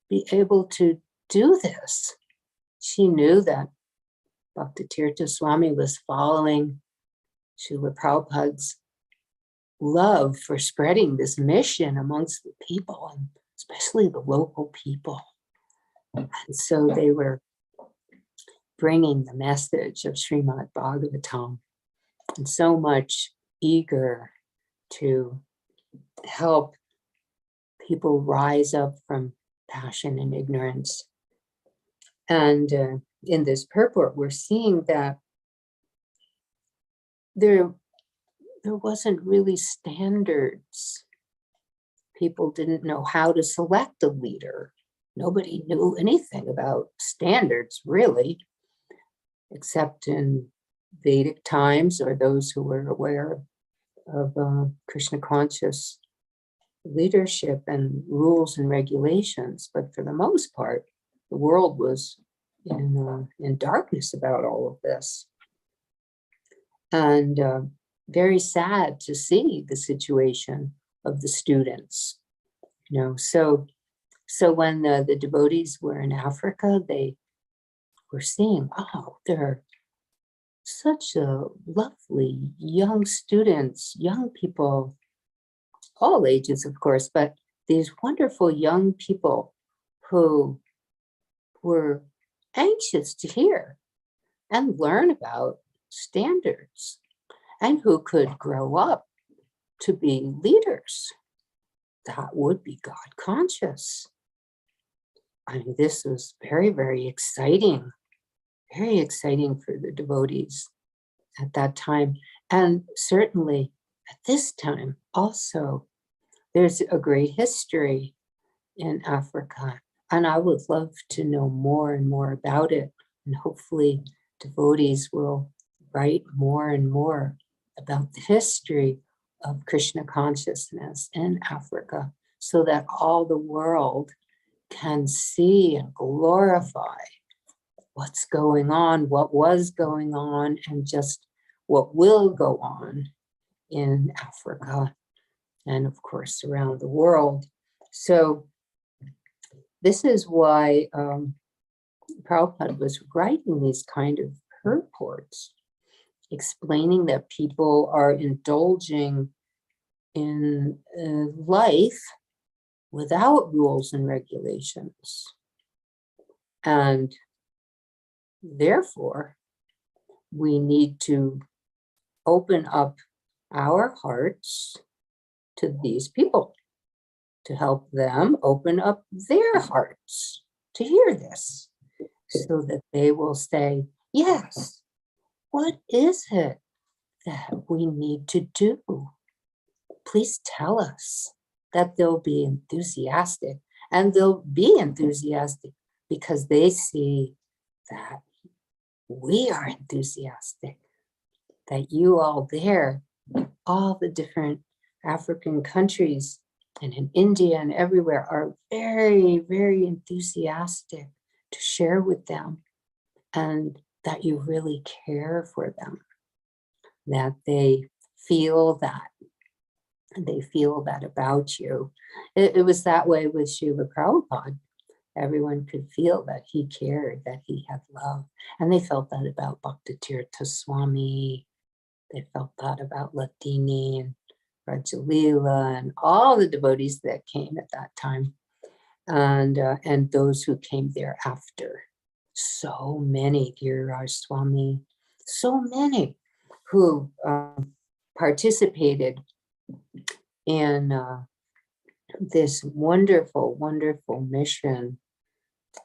Speaker 2: be able to do this. She knew that Bhaktitirtha Swami was following Srila Prabhupada's love for spreading this mission amongst the people, and especially the local people. And so they were bringing the message of SRIMAD Bhagavatam, and so much eager to help people rise up from passion and ignorance. And in this purport, we're seeing that there wasn't really standards. People didn't know how to select a leader. Nobody knew anything about standards, really, except in Vedic times, or those who were aware of Krishna conscious leadership and rules and regulations. But for the most part, the world was in darkness about all of this. And very sad to see the situation of the students. So when the devotees were in Africa, they were seeing, oh, they're such lovely young students, young people, all ages, of course, but these wonderful young people who were anxious to hear and learn about standards, and who could grow up to be leaders that would be God conscious. I mean, this was very, very exciting for the devotees at that time. And certainly at this time also, there's a great history in Africa. And I would love to know more and more about it. And hopefully devotees will write more and more about the history of Krishna consciousness in Africa, so that all the world can see and glorify what's going on, what was going on, and just what will go on in Africa, and of course around the world. So this is why Prabhupada was writing these kind of purports, explaining that people are indulging in life without rules and regulations. And therefore, we need to open up our hearts to these people, to help them open up their hearts to hear this, so that they will say, yes, what is it that we need to do? Please tell us. That they'll be enthusiastic, and they'll be enthusiastic because they see that we are enthusiastic, that you all there, all the different African countries and in India and everywhere, are very, very enthusiastic to share with them, and that you really care for them, that they feel that. They feel that about you. It was that way with Srila Prabhupada. Everyone could feel that he cared, that he had love. And they felt that about Bhaktitirtha Swami. They felt that about Ladini and Rajalila, and all the devotees that came at that time, and those who came thereafter. So many, Giriraj Swami, so many who participated in this wonderful, wonderful mission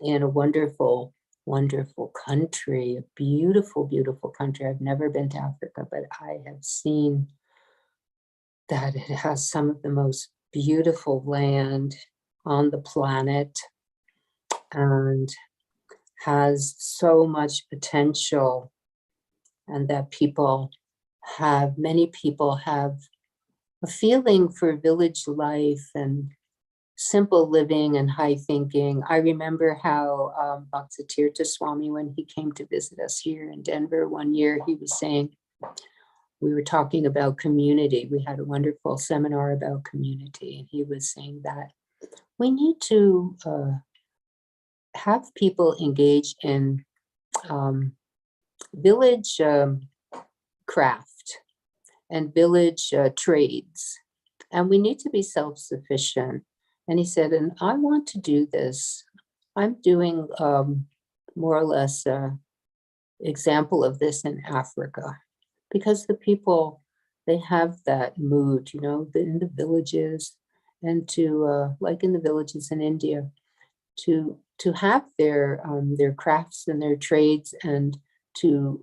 Speaker 2: in a wonderful, wonderful country, a beautiful, beautiful country. I've never been to Africa, but I have seen that it has some of the most beautiful land on the planet and has so much potential, and that many people have a feeling for village life and simple living and high thinking. I remember how Bhaktitirtha Swami, when he came to visit us here in Denver one year, he was saying, we were talking about community. We had a wonderful seminar about community, and he was saying that we need to have people engage in village craft and village trades, and we need to be self-sufficient. And he said, and I want to do this. I'm doing more or less example of this in Africa, because the people, they have that mood, you know, in the villages, and to like in the villages in India, to have their crafts and their trades, and to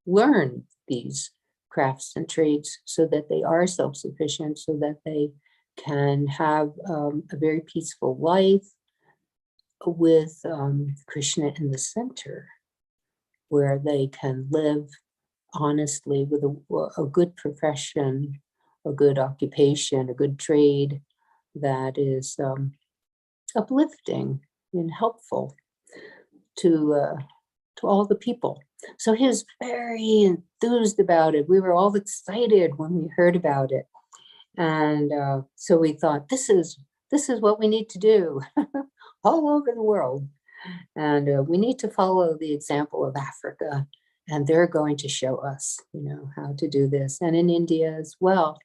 Speaker 2: learn these crafts and trades so that they are self-sufficient, so that they can have a very peaceful life with Krishna in the center, where they can live honestly with a good profession, a good occupation, a good trade that is uplifting and helpful to all the people. So he was very enthused about it. We were all excited when we heard about it. And so we thought, this is what we need to do all over the world. And we need to follow the example of Africa, and they're going to show us, you know, how to do this. And in India as well,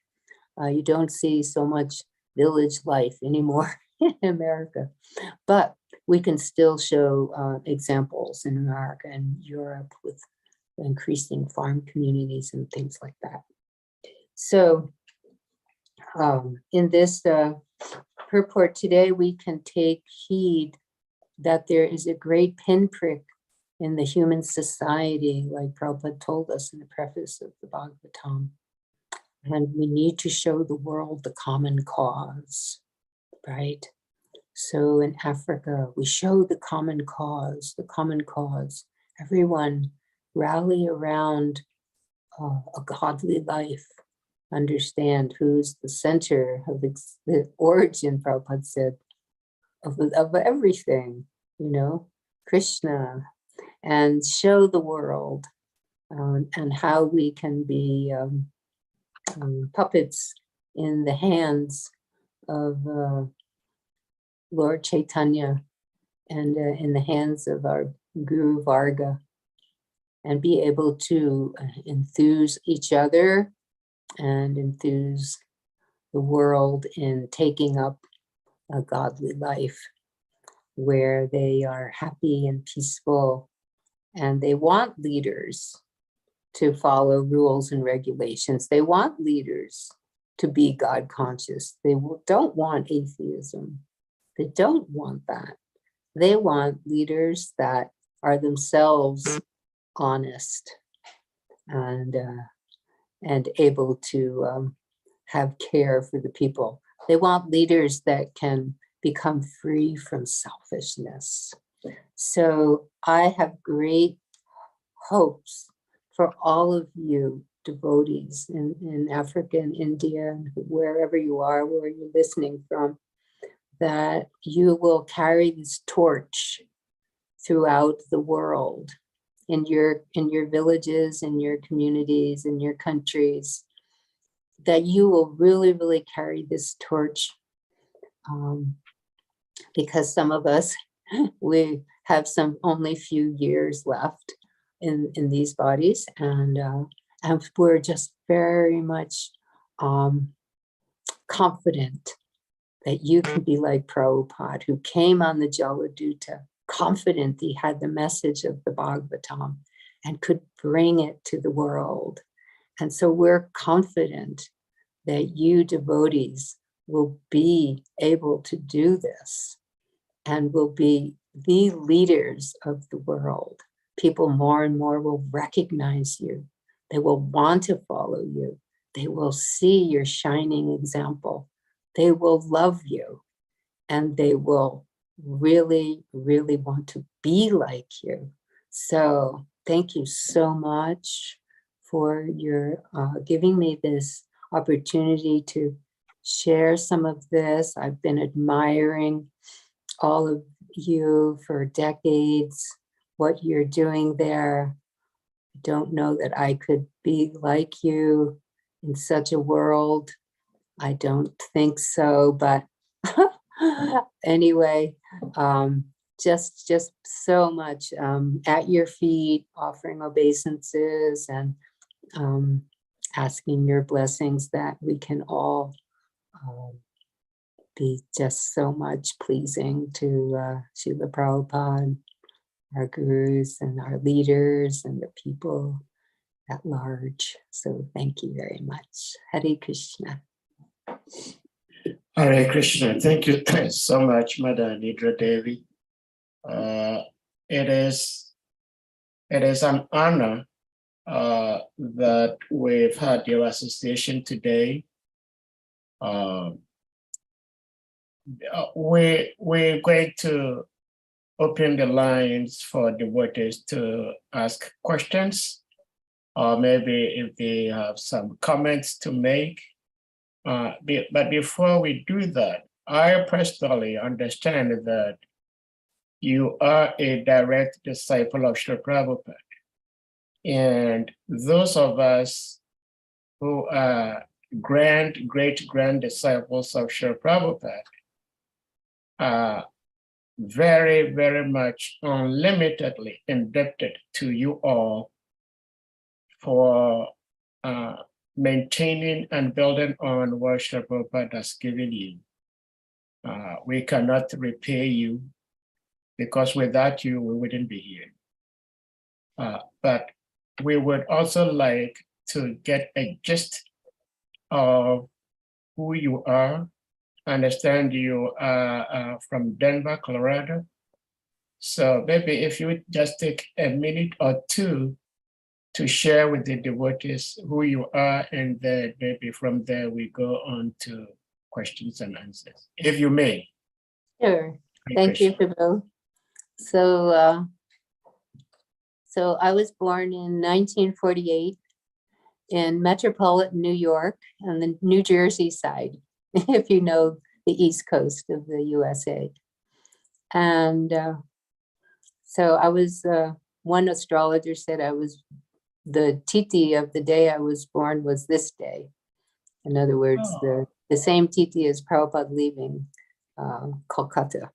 Speaker 2: you don't see so much village life anymore in America, but we can still show examples in America and Europe with increasing farm communities and things like that. So in this purport today, we can take heed that there is a great pinprick in the human society, like Prabhupada told us in the preface of the Bhagavatam. And we need to show the world the common cause, right? So in Africa, we show the common cause, Everyone rally around a godly life. Understand who's the center of the origin, Prabhupada said, of everything, you know, Krishna, and show the world and how we can be puppets in the hands of Lord Chaitanya and in the hands of our Guru Varga, and be able to enthuse each other and enthuse the world in taking up a godly life where they are happy and peaceful, and they want leaders to follow rules and regulations. They want leaders to be God conscious. They don't want atheism. They don't want that. They want leaders that are themselves honest and able to have care for the people. They want leaders that can become free from selfishness. So I have great hopes for all of you devotees in Africa and India, and wherever you are, where you're listening from, that you will carry this torch throughout the world, in your villages, in your communities, in your countries, that you will really, really carry this torch, because some of us, we have only few years left in these bodies, and we're just very much confident that you can be like Prabhupada, who came on the Jaladuta, confident he had the message of the Bhagavatam and could bring it to the world. And so we're confident that you devotees will be able to do this and will be the leaders of the world. People more and more will recognize you. They will want to follow you. They will see your shining example. They will love you, and they will really, really want to be like you. So thank you so much for your giving me this opportunity to share some of this. I've been admiring all of you for decades, what you're doing there. I don't know that I could be like you in such a world. I don't think so, but anyway, just so much at your feet, offering obeisances and asking your blessings that we can all be just so much pleasing to Srila Prabhupada, our gurus and our leaders and the people at large. So thank you very much. Hare Krishna.
Speaker 1: Hare Krishna. Thank you so much, Mother Nidra Devi. It is an honor that we've had your association today. We're going to open the lines for devotees to ask questions, or maybe if they have some comments to make. But before we do that, I personally understand that you are a direct disciple of Srila Prabhupada. And those of us who are great-grand disciples of Srila Prabhupada are very, very much unlimitedly indebted to you all for maintaining and building on what Srila Prabhupada has given you. We cannot repay you, because without you, we wouldn't be here. But we would also like to get a gist of who you are. Understand you are from Denver, Colorado. So maybe if you would just take a minute or two to share with the devotees who you are, and then maybe from there we go on to questions and answers, if you may.
Speaker 2: Sure. Thank you, Prabhu. So, so I was born in 1948 in metropolitan New York on the New Jersey side, if you know the East Coast of the USA. And so I was, one astrologer said I was, the Titi of the day I was born was this day. In other words, the same Titi as Prabhupada leaving Kolkata.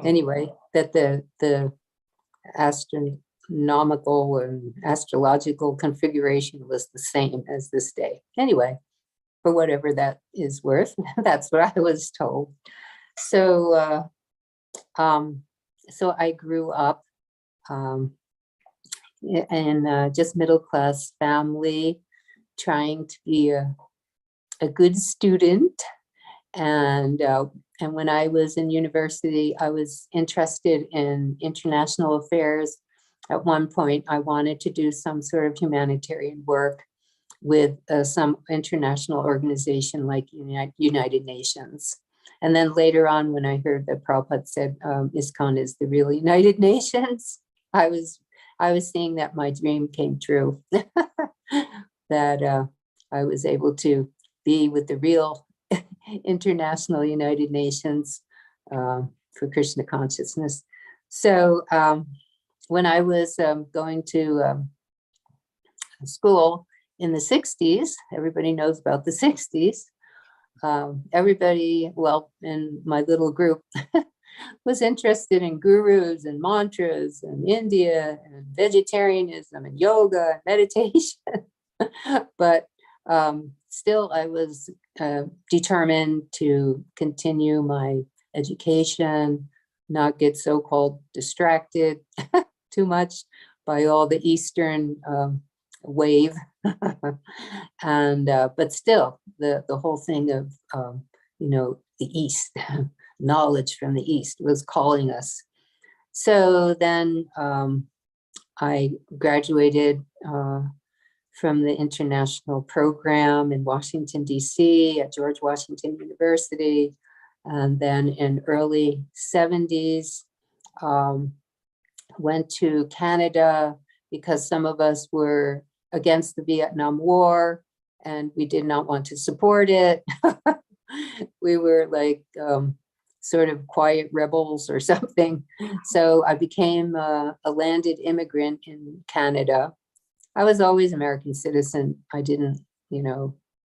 Speaker 2: Anyway, that the astronomical and astrological configuration was the same as this day. Anyway, for whatever that is worth, that's what I was told. So, so I grew up in just middle-class family, trying to be a good student. And when I was in university, I was interested in international affairs. At one point, I wanted to do some sort of humanitarian work with some international organization like United Nations. And then later on, when I heard that Prabhupada said ISKCON is the real United Nations, I was seeing that my dream came true, that I was able to be with the real International United Nations for Krishna consciousness. So when I was going to school in the 60s, everybody knows about the 60s, everybody, well, in my little group, was interested in gurus and mantras and India and vegetarianism and yoga and meditation. But still, I was determined to continue my education, not get so-called distracted too much by all the Eastern wave. And but still, the whole thing of the East, knowledge from the East was calling us. So then I graduated from the international program in Washington, D.C. at George Washington University. And then in early 70s, went to Canada because some of us were against the Vietnam War and we did not want to support it. We were like sort of quiet rebels or something. So I became a landed immigrant in Canada. I was always American citizen. I didn't,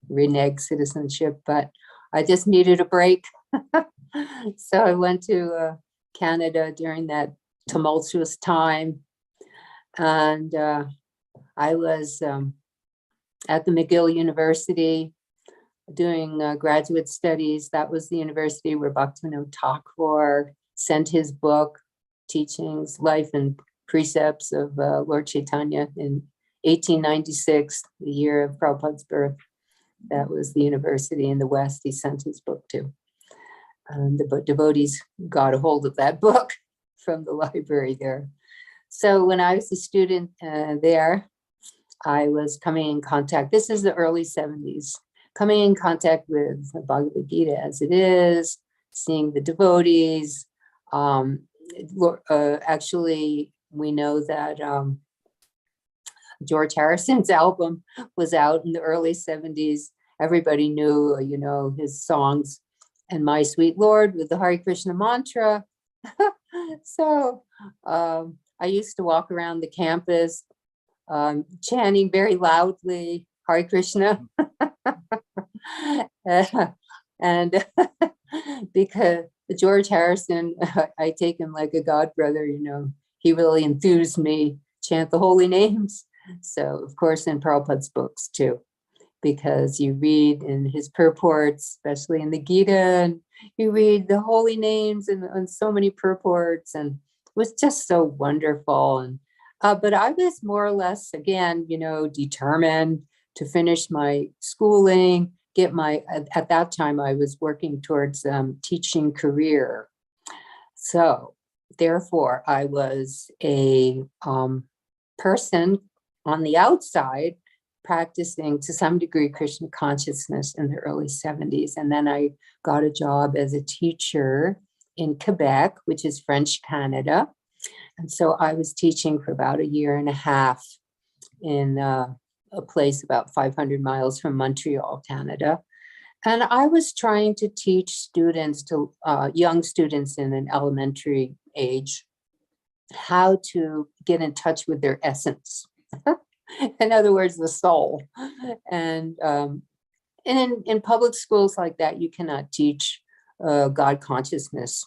Speaker 2: renege citizenship, but I just needed a break. So I went to Canada during that tumultuous time. And I was at the McGill University doing graduate studies. That was the university where Bhaktivinoda Thakur sent his book, Teachings, Life and Precepts of Lord Chaitanya in 1896, the year of Prabhupada's birth. That was the university in the West he sent his book to. The devotees got a hold of that book from the library there. So when I was a student there, I was coming in contact, this is the early 70s, coming in contact with the Bhagavad-Gita as it is, seeing the devotees. Actually, we know that George Harrison's album was out in the early 70s. Everybody knew, his songs, and My Sweet Lord with the Hare Krishna mantra. So I used to walk around the campus chanting very loudly, Hare Krishna. And because George Harrison, I take him like a god brother, he really enthused me, chant the holy names. So of course in Prabhupada's books too, because you read in his purports, especially in the Gita, and you read the holy names and so many purports, and it was just so wonderful. And but I was more or less, again, determined to finish my schooling, at that time I was working towards teaching career. So therefore I was a person on the outside practicing to some degree Krishna consciousness in the early 70s. And then I got a job as a teacher in Quebec, which is French Canada. And so I was teaching for about a year and a half in a place about 500 miles from Montreal, Canada. And I was trying to teach students, to young students in an elementary age, how to get in touch with their essence. In other words, the soul. And in public schools like that, you cannot teach God consciousness.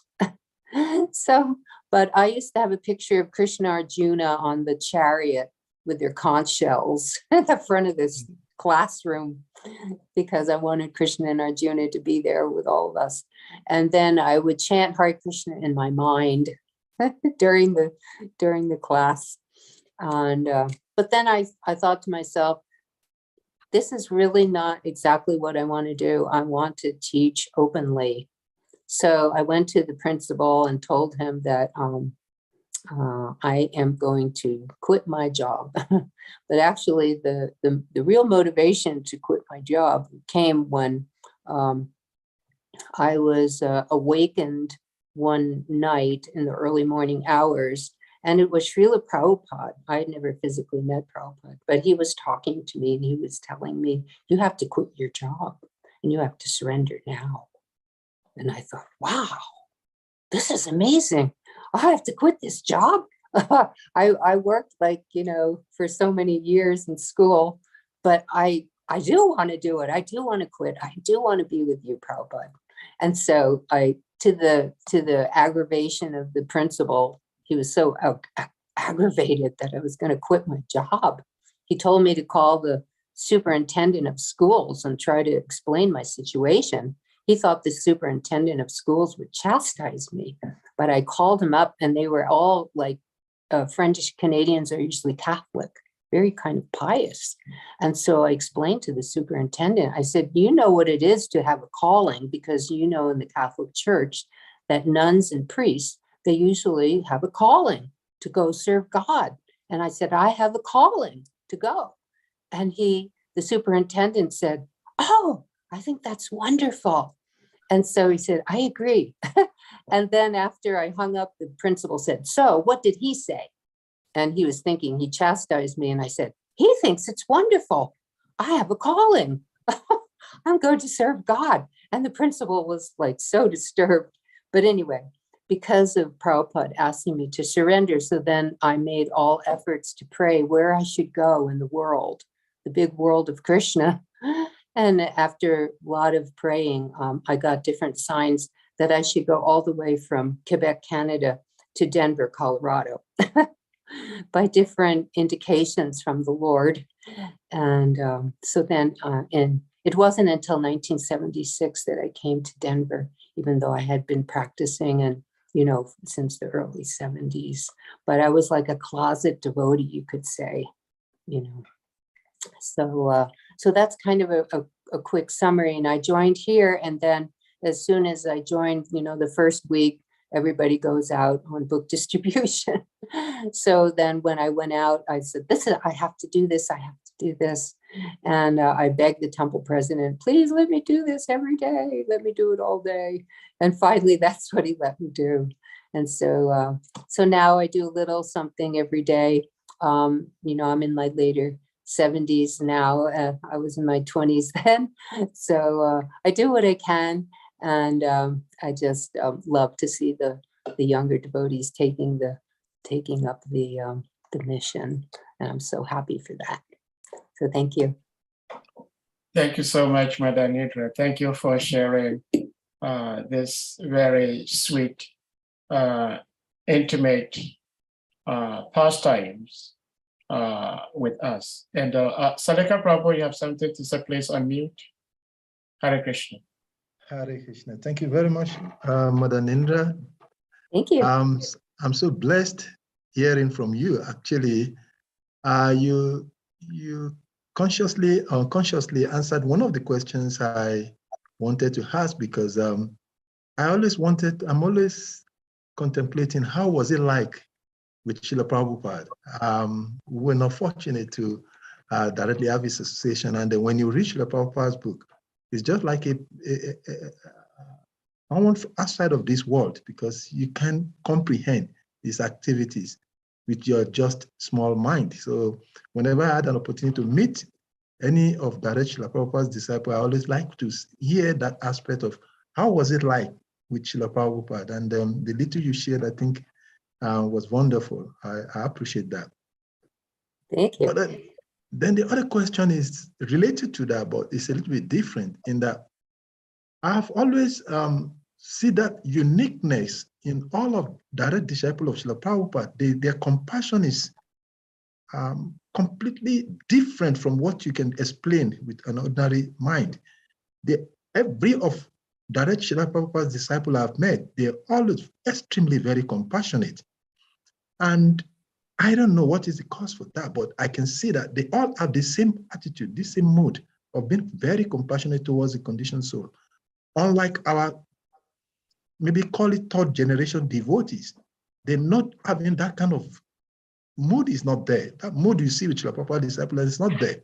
Speaker 2: So, but I used to have a picture of Krishna Arjuna on the chariot with their conch shells at the front of this classroom, because I wanted Krishna and Arjuna to be there with all of us. And then I would chant Hare Krishna in my mind during the class. And but then I thought to myself, this is really not exactly what I want to do. I want to teach openly. So I went to the principal and told him that I am going to quit my job. But actually the real motivation to quit my job came when I was awakened one night in the early morning hours. And it was Srila Prabhupada. I had never physically met Prabhupada, but he was talking to me and he was telling me, you have to quit your job and you have to surrender now. And I thought, wow, this is amazing. I have to quit this job. I worked for so many years in school, but I do want to do it. I do want to quit. I do want to be with you, Prabhupada. And so to the aggravation of the principal, he was so aggravated that I was going to quit my job. He told me to call the superintendent of schools and try to explain my situation. He thought the superintendent of schools would chastise me, but I called him up, and they were all like, French Canadians are usually Catholic, very kind of pious. And so I explained to the superintendent, I said, you know what it is to have a calling, because you know in the Catholic Church that nuns and priests, they usually have a calling to go serve God. And I said, I have a calling to go. And the superintendent said, oh, I think that's wonderful. And so he said, I agree. And then after I hung up, the principal said, so what did he say? And he was thinking he chastised me. And I said, he thinks it's wonderful. I have a calling. I'm going to serve God. And the principal was like so disturbed. But anyway, because of Prabhupada asking me to surrender, so then I made all efforts to pray where I should go in the world, the big world of Krishna. And after a lot of praying, I got different signs that I should go all the way from Quebec, Canada to Denver, Colorado, by different indications from the Lord. And so then it wasn't until 1976 that I came to Denver, even though I had been practicing and, since the early 70s. But I was like a closet devotee, you could say, So that's kind of a quick summary. And I joined here, and then as soon as I joined, the first week, everybody goes out on book distribution. So then when I went out, I said, I have to do this. I have to do this. And I begged the temple president, please let me do this every day. Let me do it all day. And finally, that's what he let me do. And so now I do a little something every day. I'm in my later 70s now. I was in my 20s then. So I do what I can. And I just love to see the younger devotees taking up the mission. And I'm so happy for that. So thank you.
Speaker 1: Thank you so much, Madam Nidra. Thank you for sharing this very sweet, intimate pastimes with us. And Salika Prabhu, you have something to say, please unmute. Hare Krishna.
Speaker 3: Hare Krishna. Thank you very much, Mother Nindra.
Speaker 2: Thank you.
Speaker 3: I'm so blessed hearing from you. Actually, you consciously or unconsciously answered one of the questions I wanted to ask, because I'm always contemplating how was it like with Srila Prabhupada. We were not fortunate to directly have his association. And then when you read Srila Prabhupada's book, it's just like someone outside of this world, because you can comprehend his activities with your just small mind. So whenever I had an opportunity to meet any of direct Srila Prabhupada's disciples, I always like to hear that aspect of how was it like with Srila Prabhupada. And the little you shared, I think, was wonderful. I appreciate that.
Speaker 2: Thank you.
Speaker 3: But then the other question is related to that, but it's a little bit different in that I've always see that uniqueness in all of direct disciples of Srila Prabhupada. Their compassion is completely different from what you can explain with an ordinary mind. Every of direct Srila Prabhupada's disciples I've met, they're always extremely very compassionate. And I don't know what is the cause for that, but I can see that they all have the same attitude, the same mood of being very compassionate towards the conditioned soul. Unlike our, maybe call it third generation devotees, they're not having that kind of mood. Is not there. That mood you see with Srila Prabhupada disciples is not there.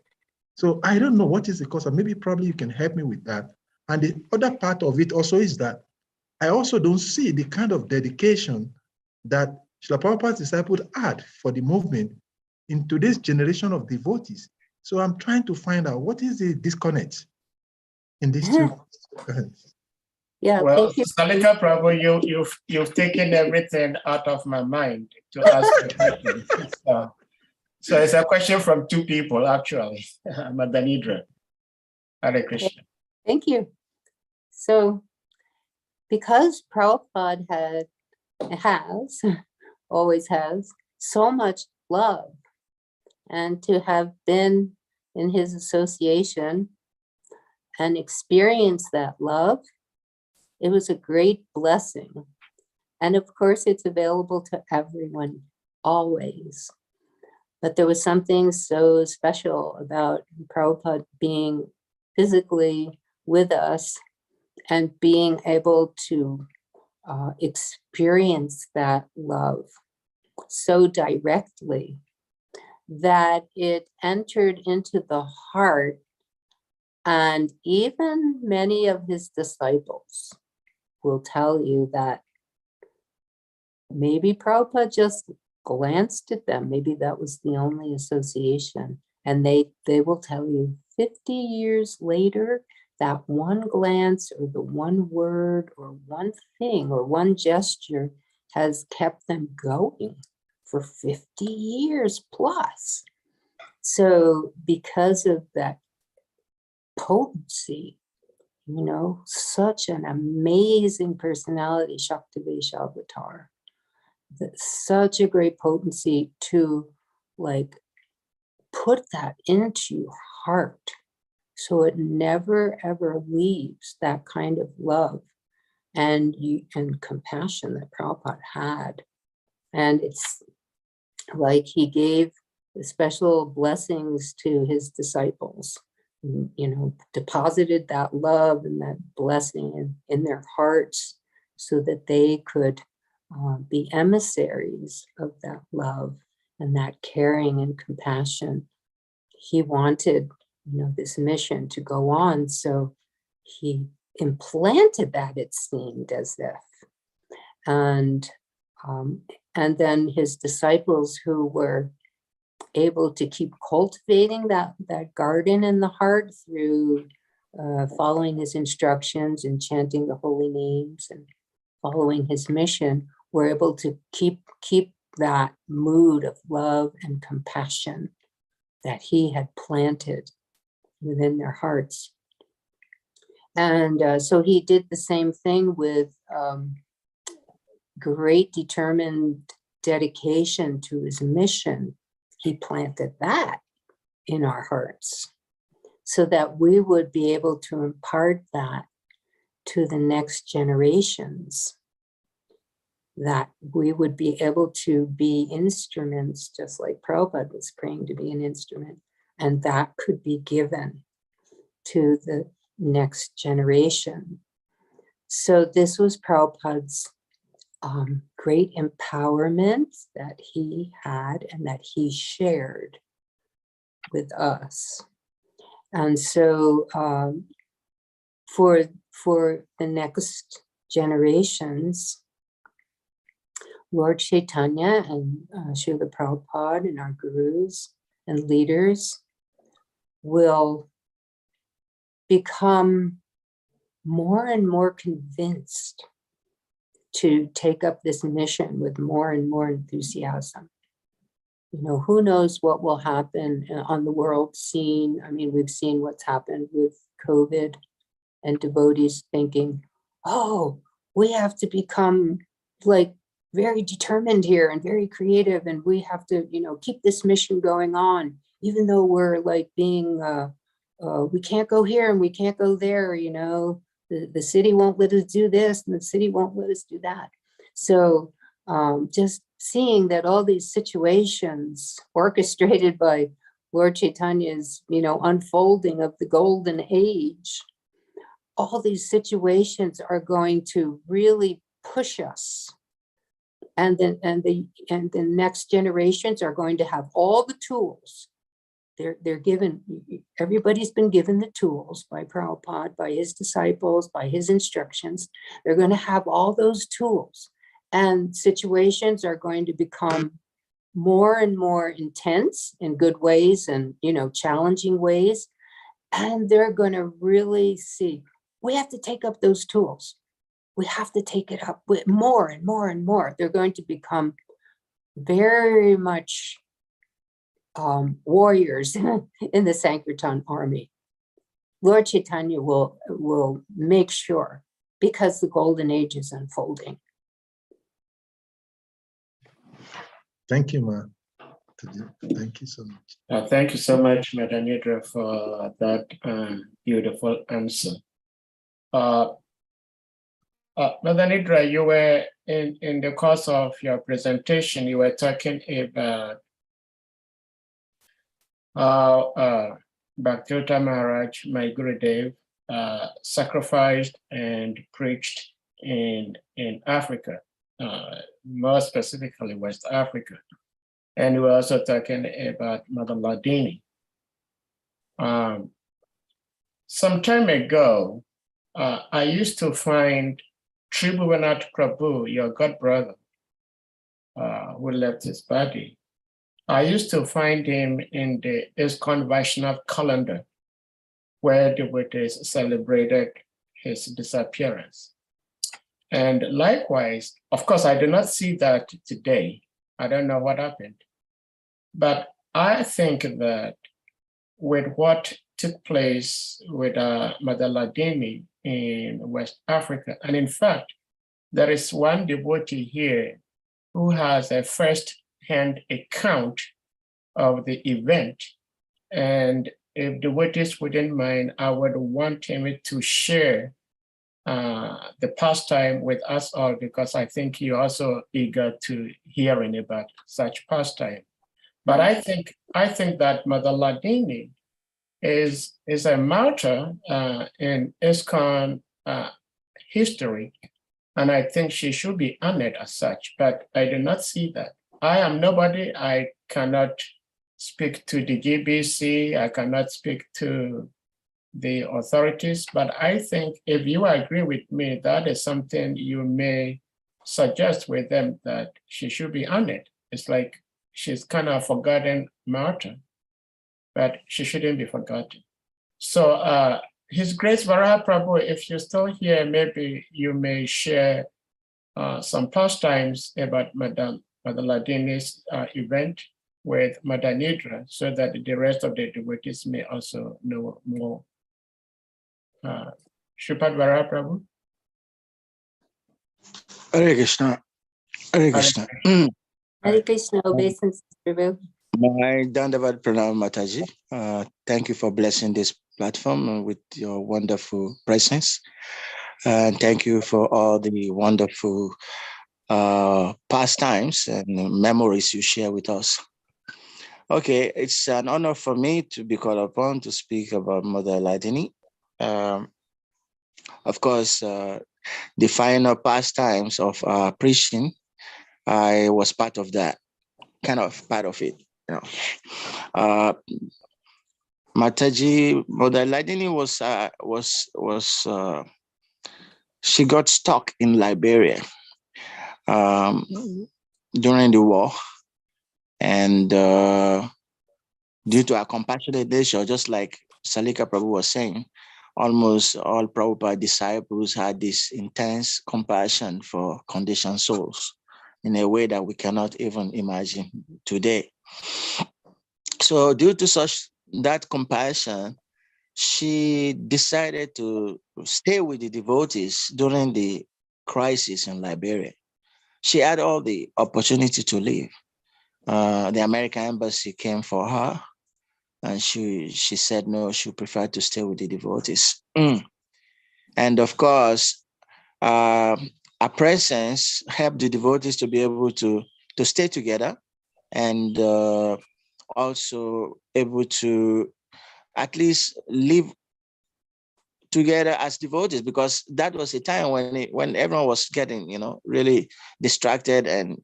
Speaker 3: So I don't know what is the cause, or maybe probably you can help me with that. And the other part of it also is that I also don't see the kind of dedication that Srila Prabhupada's disciples had for the movement in today's generation of devotees. So I'm trying to find out what is the disconnect in these two.
Speaker 2: Yeah,
Speaker 1: well,
Speaker 2: thank you.
Speaker 1: Salika Prabhu, you've taken everything out of my mind to ask the question. So it's a question from two people, actually. Madam Nidra. Hare Krishna.
Speaker 2: Thank you. So, because Prabhupada always has so much love, and to have been in his association and experience that love, it was a great blessing. And of course, it's available to everyone, always. But there was something so special about Prabhupada being physically with us and being able to experience that love so directly that it entered into the heart. And even many of his disciples will tell you that maybe Prabhupada just glanced at them. Maybe that was the only association. And they will tell you 50 years later, that one glance or the one word or one thing or one gesture has kept them going for 50 years plus. So because of that potency, you know, such an amazing personality, Shaktivesha avatar, such a great potency to like put that into your heart. So it never ever leaves that kind of love and compassion that Prabhupada had. And it's like he gave special blessings to his disciples, you know, deposited that love and that blessing in their hearts so that they could be emissaries of that love and that caring and compassion. He wanted, you know, this mission to go on, so he implanted that, it seemed as if. And then his disciples who were able to keep cultivating that garden in the heart through following his instructions and chanting the holy names and following his mission, were able to keep that mood of love and compassion that he had planted within their hearts. And so he did the same thing with great determined dedication to his mission. He planted that in our hearts so that we would be able to impart that to the next generations, that we would be able to be instruments, just like Prabhupada was praying to be an instrument, and that could be given to the next generation. So this was Prabhupada's great empowerment that he had and that he shared with us. And so for the next generations, Lord Chaitanya and Srila Prabhupada and our gurus and leaders will become more and more convinced to take up this mission with more and more enthusiasm. You know, who knows what will happen on the world scene. I mean, we've seen what's happened with COVID and devotees thinking, oh, we have to become like very determined here and very creative, and we have to, you know, keep this mission going on, even though we're like being, we can't go here and we can't go there, you know, the city won't let us do this and the city won't let us do that. So just seeing that all these situations orchestrated by Lord Chaitanya's, you know, unfolding of the golden age, all these situations are going to really push us. And the next generations are going to have all the tools. They're given, everybody's been given the tools by Prabhupada, by his disciples, by his instructions. They're going to have all those tools, and situations are going to become more and more intense in good ways and, you know, challenging ways. And they're going to really see, we have to take up those tools. We have to take it up with more and more and more. They're going to become very much warriors in the Sankertan army. Lord Chaitanya will make sure, because the golden age is unfolding.
Speaker 3: Thank you, Ma. Thank you so much.
Speaker 1: Thank you so much, Madam Nidra, for that beautiful answer. Madam Nidra, you were in the course of your presentation, you were talking about how Bhaktivedanta Maharaj, my Gurudev, sacrificed and preached in Africa, more specifically West Africa. And we were also talking about Mother Ladini. Some time ago, I used to find Tribhuvannath Prabhu, your god brother, who left his body. I used to find him in the ISKCON Vaishnav calendar, where devotees celebrated his disappearance. And likewise, of course, I do not see that today. I don't know what happened. But I think that with what took place with Mother Ladini in West Africa, and in fact, there is one devotee here who has a first-hand account of the event. And if devotees wouldn't mind, I would want him to share the pastime with us all, because I think you're also eager to hearing about such pastime. But I think that Mother Ladini is a martyr in ISKCON history, and I think she should be honored as such, but I do not see that. I am nobody. I cannot speak to the GBC. I cannot speak to the authorities, but I think if you agree with me, that is something you may suggest with them, that she should be honored. It's like she's kind of a forgotten martyr, but she shouldn't be forgotten. So His Grace Varaha Prabhu, if you're still here, maybe you may share some pastimes about Mother Ladini's event with Mother Nidra, so that the rest of the devotees may also know more. Shripad Varaha Prabhu.
Speaker 4: Hare Krishna. Hare Krishna.
Speaker 2: Hare Krishna, obeisance, Prabhu.
Speaker 4: My Dandavad Pranam Mataji. Thank you for blessing this platform with your wonderful presence. And thank you for all the wonderful pastimes and memories you share with us. Okay, it's an honor for me to be called upon to speak about Mother Ladini. Of course, the final pastimes of preaching, I was part of that, kind of part of it. You know, Mataji, Mother Ladini she got stuck in Liberia during the war, and due to our compassionate nature, just like Salika Prabhu was saying, almost all Prabhupada disciples had this intense compassion for conditioned souls in a way that we cannot even imagine today. So due to that compassion, she decided to stay with the devotees during the crisis in Liberia. She had all the opportunity to leave. The American embassy came for her, and she said no, she preferred to stay with the devotees. And of course, our presence helped the devotees to be able to stay together, and also able to at least live together as devotees, because that was a time when everyone was getting, really distracted, and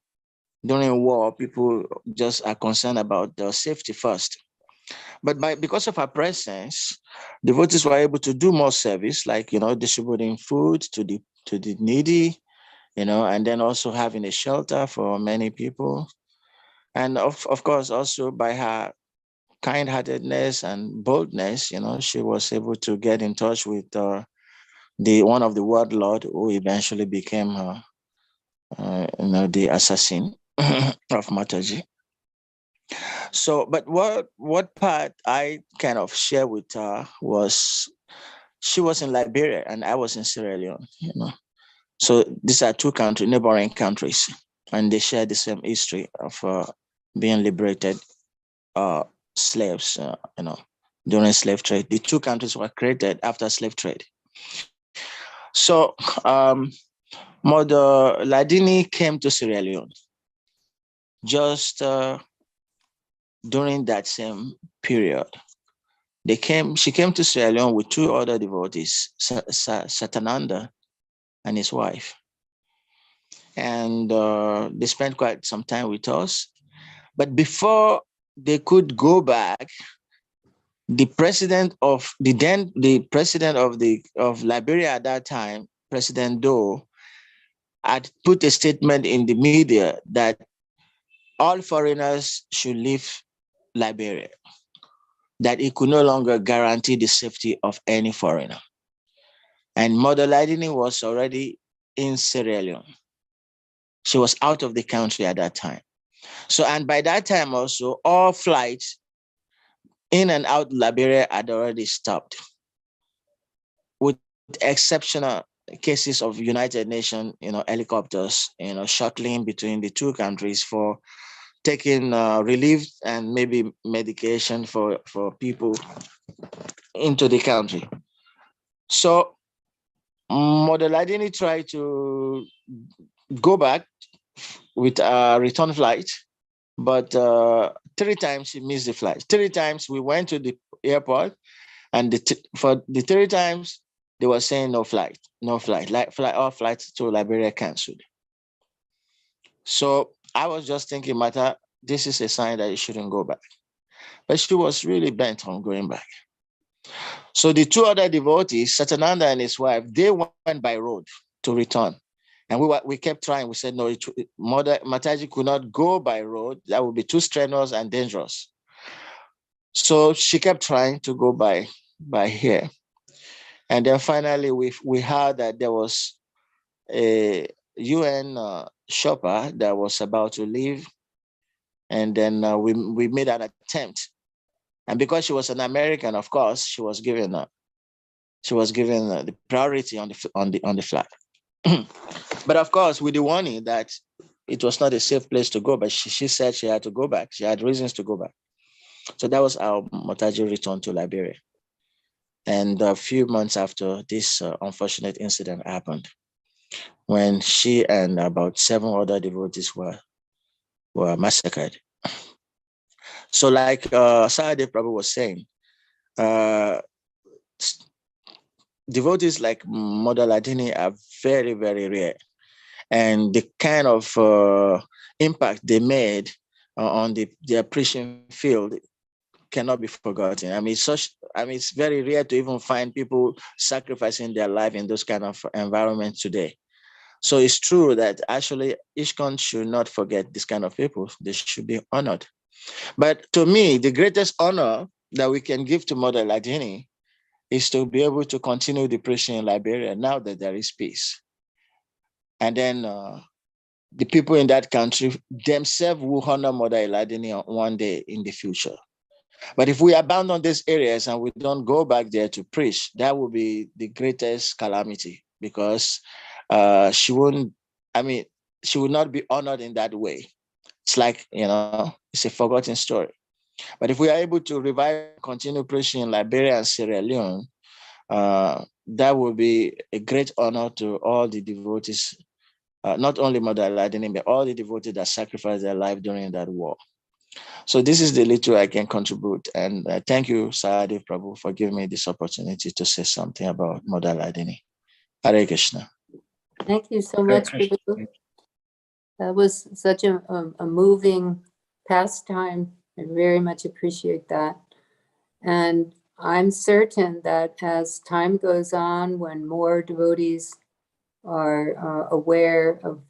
Speaker 4: during war, people just are concerned about their safety first. But because of our presence, devotees were able to do more service, like, distributing food to the needy, and then also having a shelter for many people. And of course, also by her kind-heartedness and boldness, she was able to get in touch with one of the warlord who eventually became the assassin of Mataji. So, but what part I kind of share with her was, she was in Liberia and I was in Sierra Leone, So these are two neighboring countries, and they share the same history of being liberated slaves, during slave trade. The two countries were created after slave trade. So Mother Ladini came to Sierra Leone just during that same period. She came to Sierra Leone with two other devotees, Satananda and his wife. And they spent quite some time with us. But before they could go back, the president of Liberia at that time, President Doe, had put a statement in the media that all foreigners should leave Liberia, that he could no longer guarantee the safety of any foreigner. And Mother Ladini was already in Sierra Leone. She was out of the country at that time. So, and by that time also, all flights in and out Liberia had already stopped, with exceptional cases of United Nations, helicopters, shuttling between the two countries for taking relief and maybe medication for people into the country. So Mother Ladini tried to go back with a return flight, but 3 times she missed the flight. 3 times we went to the airport, and for the 3 times they were saying no flight, all flights to Liberia canceled. So I was just thinking, Mata, this is a sign that you shouldn't go back. But she was really bent on going back. So the 2 other devotees, Satananda and his wife, they went by road to return. And we kept trying. We said, no, Mother Mataji could not go by road. That would be too strenuous and dangerous. So she kept trying to go by here. And then finally, we heard that there was a UN shopper that was about to leave. And then we made an attempt. And because she was an American, of course, she was given the priority on the flight. But of course, with the warning that it was not a safe place to go, but she said she had to go back. She had reasons to go back. So that was how Mataji returned to Liberia. And a few months after this unfortunate incident happened, when she and about 7 other devotees were massacred. So like Sahadev Prabhu was saying, devotees like Mother Ladini are very, very rare. And the kind of impact they made on their preaching field cannot be forgotten. I mean, it's very rare to even find people sacrificing their life in those kind of environments today. So it's true that actually ISKCON should not forget this kind of people. They should be honored. But to me, the greatest honor that we can give to Mother Ladini is to be able to continue the preaching in Liberia now that there is peace. And then the people in that country themselves will honor Mother Ladini one day in the future. But if we abandon these areas and we don't go back there to preach, that will be the greatest calamity, because she would not be honored in that way. It's like, it's a forgotten story. But if we are able to revive, continue preaching in Liberia and Sierra Leone, that will be a great honor to all the devotees, not only Mother Ladini, but all the devotees that sacrificed their life during that war. So this is the little I can contribute. And thank you, Sahadev Prabhu, for giving me this opportunity to say something about Mother Ladini. Hare Krishna.
Speaker 2: Thank you so much, Prabhu. That was such a moving pastime. I very much appreciate that. And I'm certain that as time goes on, when more devotees are aware of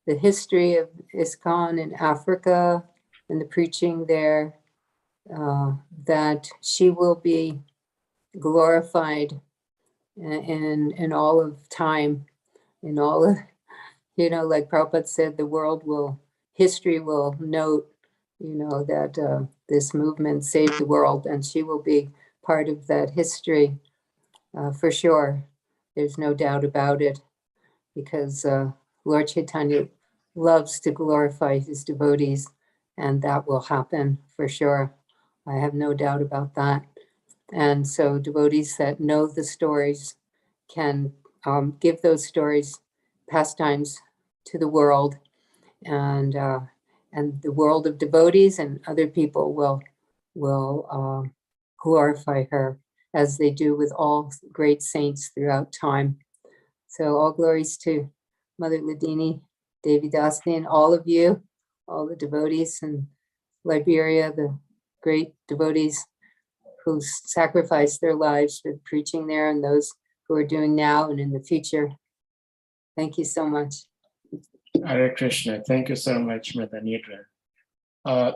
Speaker 2: the history of ISKCON in Africa and the preaching there, that she will be glorified in all of time, in all of, like Prabhupada said, history will note, that this movement saved the world, and she will be part of that history for sure. There's no doubt about it, because Lord Chaitanya loves to glorify his devotees, and that will happen for sure. I have no doubt about that. And so devotees that know the stories can give those stories, pastimes, to the world, and the world of devotees and other people will glorify her, as they do with all great saints throughout time. So all glories to Mother Ladini, Devi Dasi, and all of you, all the devotees in Liberia, the great devotees who sacrificed their lives for preaching there, and those who are doing now and in the future. Thank you so much.
Speaker 1: Hare Krishna. Thank you so much, Mother Nidra.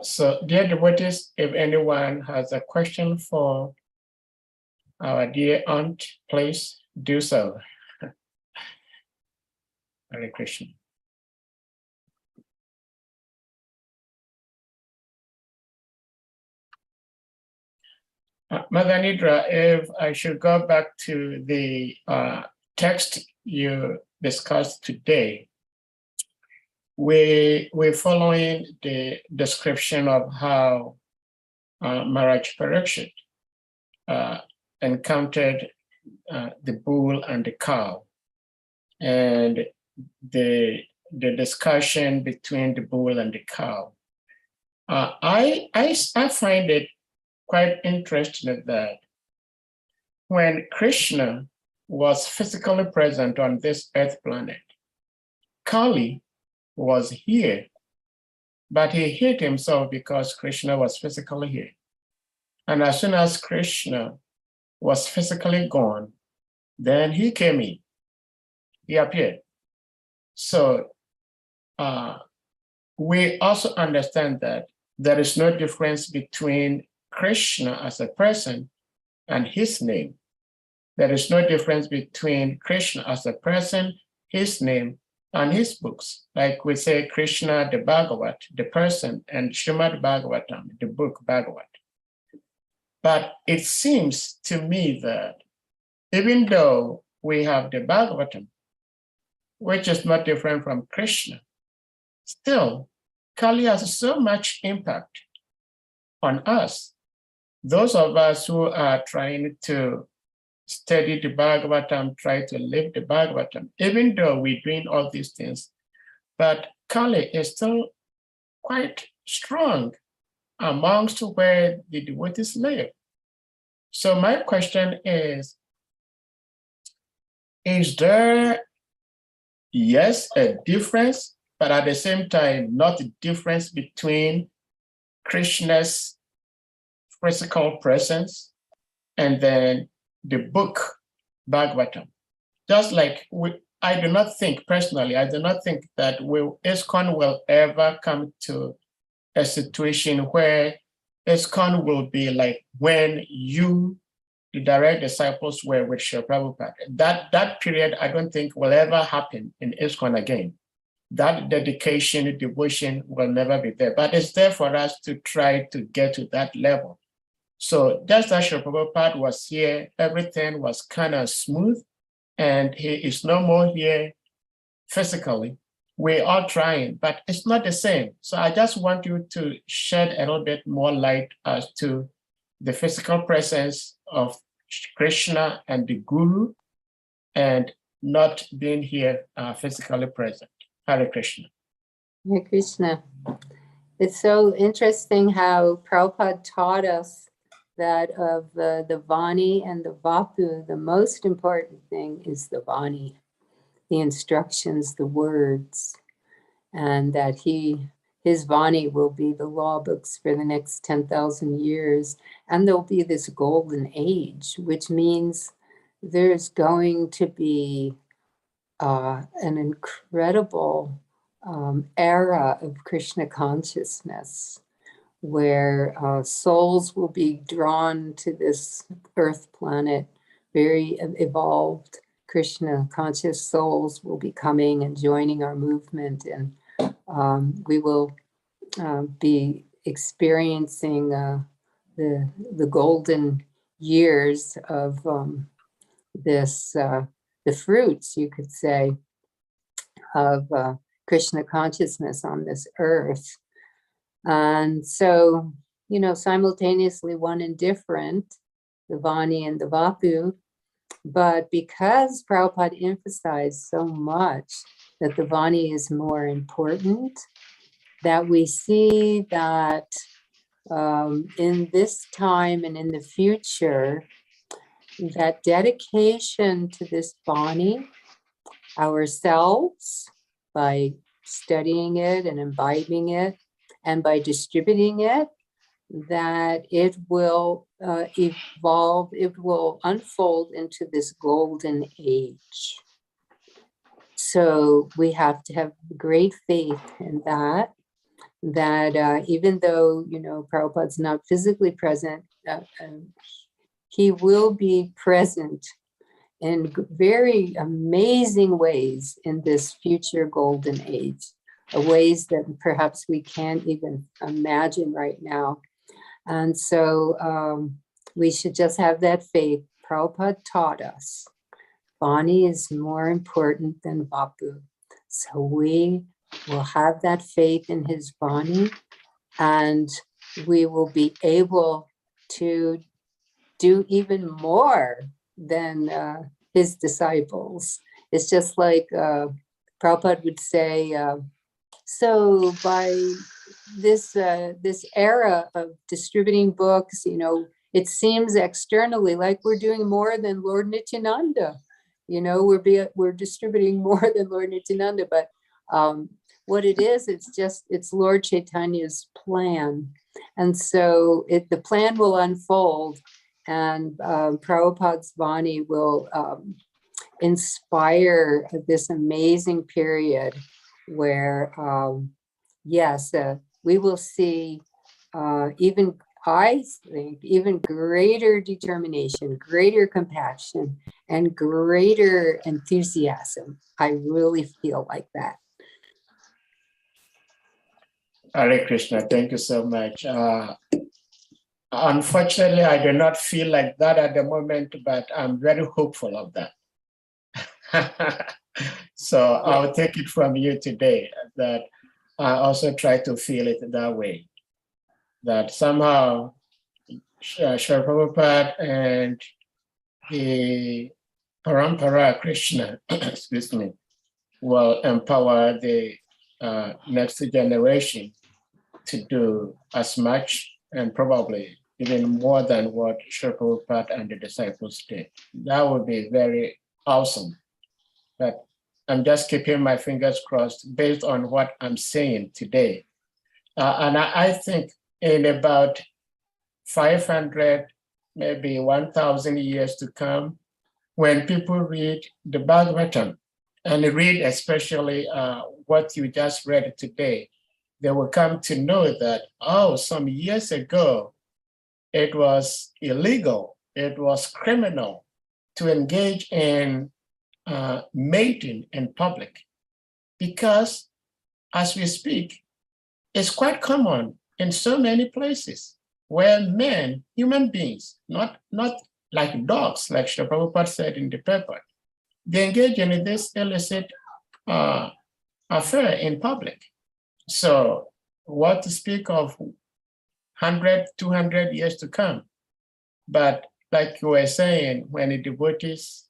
Speaker 1: So, dear devotees, if anyone has a question for our dear aunt, please do so. Hare Krishna. Mother Nidra, if I should go back to the text you discussed today, we're following the description of how Maharaj Parikshit encountered the bull and the cow, and the discussion between the bull and the cow. I find it quite interesting that when Krishna was physically present on this earth planet, Kali was here, but he hid himself because Krishna was physically here. And as soon as Krishna was physically gone, then he came in, he appeared. So we also understand that there is no difference between Krishna as a person and his name. There is no difference between Krishna as a person, his name, and his books. Like we say Krishna, the Bhagavat, the person, and SRIMAD Bhagavatam, the book Bhagavat. But it seems to me that even though we have the Bhagavatam, which is not different from Krishna, still, Kali has so much impact on us. Those of us who are trying to study the Bhagavatam, try to live the Bhagavatam, even though we're doing all these things, but Kali is still quite strong amongst where the devotees live. So my question is there, yes, a difference, but at the same time, not a difference between Krishna's physical presence and then the book Bhagavatam? Just like I do not think personally, I do not think that ISKCON will ever come to a situation where ISKCON will be like when you, the direct disciples, were with Srila Prabhupada. That period, I don't think will ever happen in ISKCON again. That dedication, devotion will never be there, but it's there for us to try to get to that level. So just as Srila Prabhupada was here, everything was kind of smooth, and he is no more here physically. We're all trying, but it's not the same. So I just want you to shed a little bit more light as to the physical presence of Krishna and the Guru, and not being here physically present. Hare Krishna.
Speaker 2: Hare Krishna. It's so interesting how Prabhupada taught us that of the Vani and the Vapu, the most important thing is the Vani, the instructions, the words, and that his Vani will be the law books for the next 10,000 years. And there'll be this golden age, which means there's going to be an incredible era of Krishna consciousness, where souls will be drawn to this earth planet. Very evolved Krishna conscious souls will be coming and joining our movement, and we will be experiencing the golden years of the fruits, you could say, of Krishna consciousness on this earth. And so, you know, simultaneously one and different, the Vani and the Vapu. But because Prabhupada emphasized so much that the Vani is more important, that we see that in this time and in the future, that dedication to this Vani, ourselves, by studying it and imbibing it, and by distributing it, that it will evolve, it will unfold into this golden age. So we have to have great faith in that, even though, you know, Prabhupada's not physically present, he will be present in very amazing ways in this future golden age, ways that perhaps we can't even imagine right now. And so we should just have that faith. Prabhupada taught us, Vani is more important than Vapu. So we will have that faith in his Vani, and we will be able to do even more than his disciples. It's just like Prabhupada would say, so by this era of distributing books, you know, it seems externally like we're doing more than Lord Nityananda. You know, we're distributing more than Lord Nityananda, but what it is, it's Lord Chaitanya's plan. And so the plan will unfold, and Prabhupada's Vani will inspire this amazing period where, yes, we will see even, I think, even greater determination, greater compassion, and greater enthusiasm. I really feel like that.
Speaker 1: Hare Krishna, thank you so much. Unfortunately, I do not feel like that at the moment, but I'm very hopeful of that. So I'll take it from you today that I also try to feel it that way, that somehow Srila Prabhupada and the Parampara Krishna, excuse me, will empower the next generation to do as much and probably even more than what Srila Prabhupada and the disciples did. That would be very awesome. But I'm just keeping my fingers crossed based on what I'm saying today. And I think in about 500, maybe 1,000 years to come, when people read the Bhagavatam and read especially what you just read today, they will come to know that, oh, some years ago, it was illegal, it was criminal to engage in mating in public, because as we speak, it's quite common in so many places where men, human beings, not like dogs, like Srila Prabhupada said in the paper, they engage in this illicit affair in public. So what to speak of 100, 200 years to come? But like you were saying, when the devotees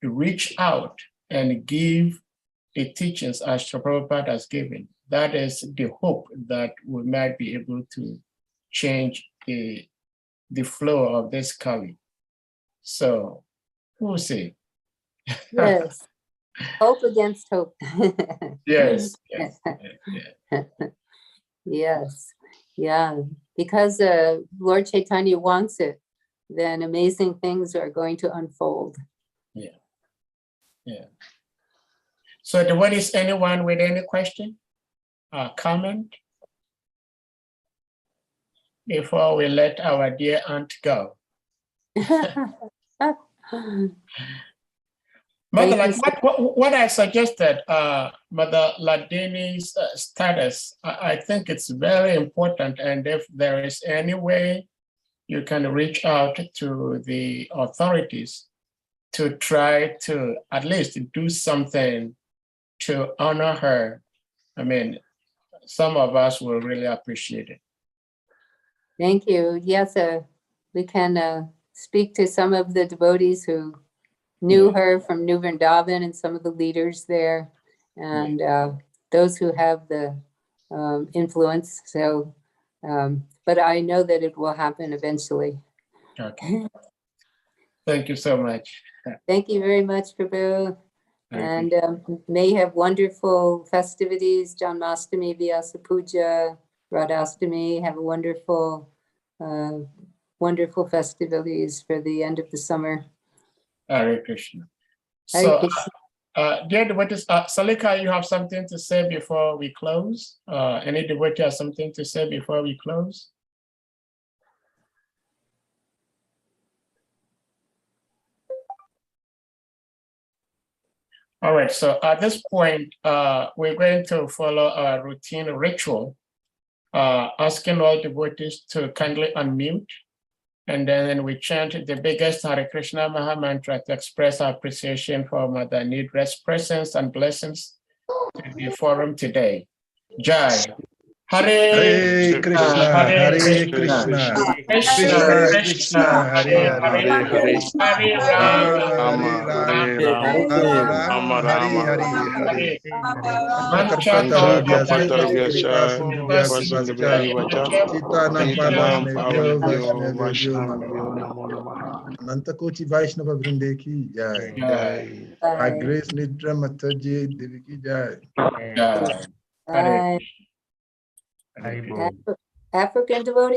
Speaker 1: reach out and give the teachings as Srila Prabhupada has given, that is the hope that we might be able to change the flow of this Kali. So we'll see.
Speaker 2: Yes, hope against hope.
Speaker 1: Yes.
Speaker 2: Yes, yeah, because Lord Chaitanya wants it, then amazing things are going to unfold.
Speaker 1: Yeah. So what is anyone with any question or comment before we let our dear aunt go? Mother, like what I suggested, Mother Ladini's status, I think it's very important. And if there is any way you can reach out to the authorities to try to at least do something to honor her. I mean, some of us will really appreciate it.
Speaker 2: Thank you. Yes, we can speak to some of the devotees who knew her from New Vrindavan and some of the leaders there, and those who have the influence. So, but I know that it will happen eventually.
Speaker 1: Okay. Thank you so much.
Speaker 2: Thank you very much, Prabhu.
Speaker 1: Thank
Speaker 2: And may you have wonderful festivities, Janmashtami, Vyasa Puja, Radhastami. Have a wonderful, wonderful festivities for the end of the summer.
Speaker 1: Hare Krishna.
Speaker 2: Hare
Speaker 1: So,
Speaker 2: Krishna.
Speaker 1: dear devotees, Salika, you have something to say before we close? Any devotee has something to say before we close? All right, so at this point, we're going to follow a routine ritual, asking all devotees to kindly unmute, and then we chant the biggest Hare Krishna Maha mantra to express our appreciation for Mother Nidra's presence and blessings in the forum today. Jai.
Speaker 3: Hare Krishna, Hare Krishna,
Speaker 1: Krishna
Speaker 3: Krishna, Hare Hare,
Speaker 1: Hare
Speaker 3: Rama,
Speaker 1: Rama,
Speaker 3: Hare
Speaker 1: Rama,
Speaker 3: Rama, Hare Hare,
Speaker 1: Hare
Speaker 3: Karpataru Vyasa Kripa Sindhu Vyasa Chitana Vaishnavyo Vaishnavyo Anantakoti Vaishnava Vrinde ki Jai. By Grace Nidra Mataji Devi ki Jai.
Speaker 1: Hare
Speaker 2: African devotees.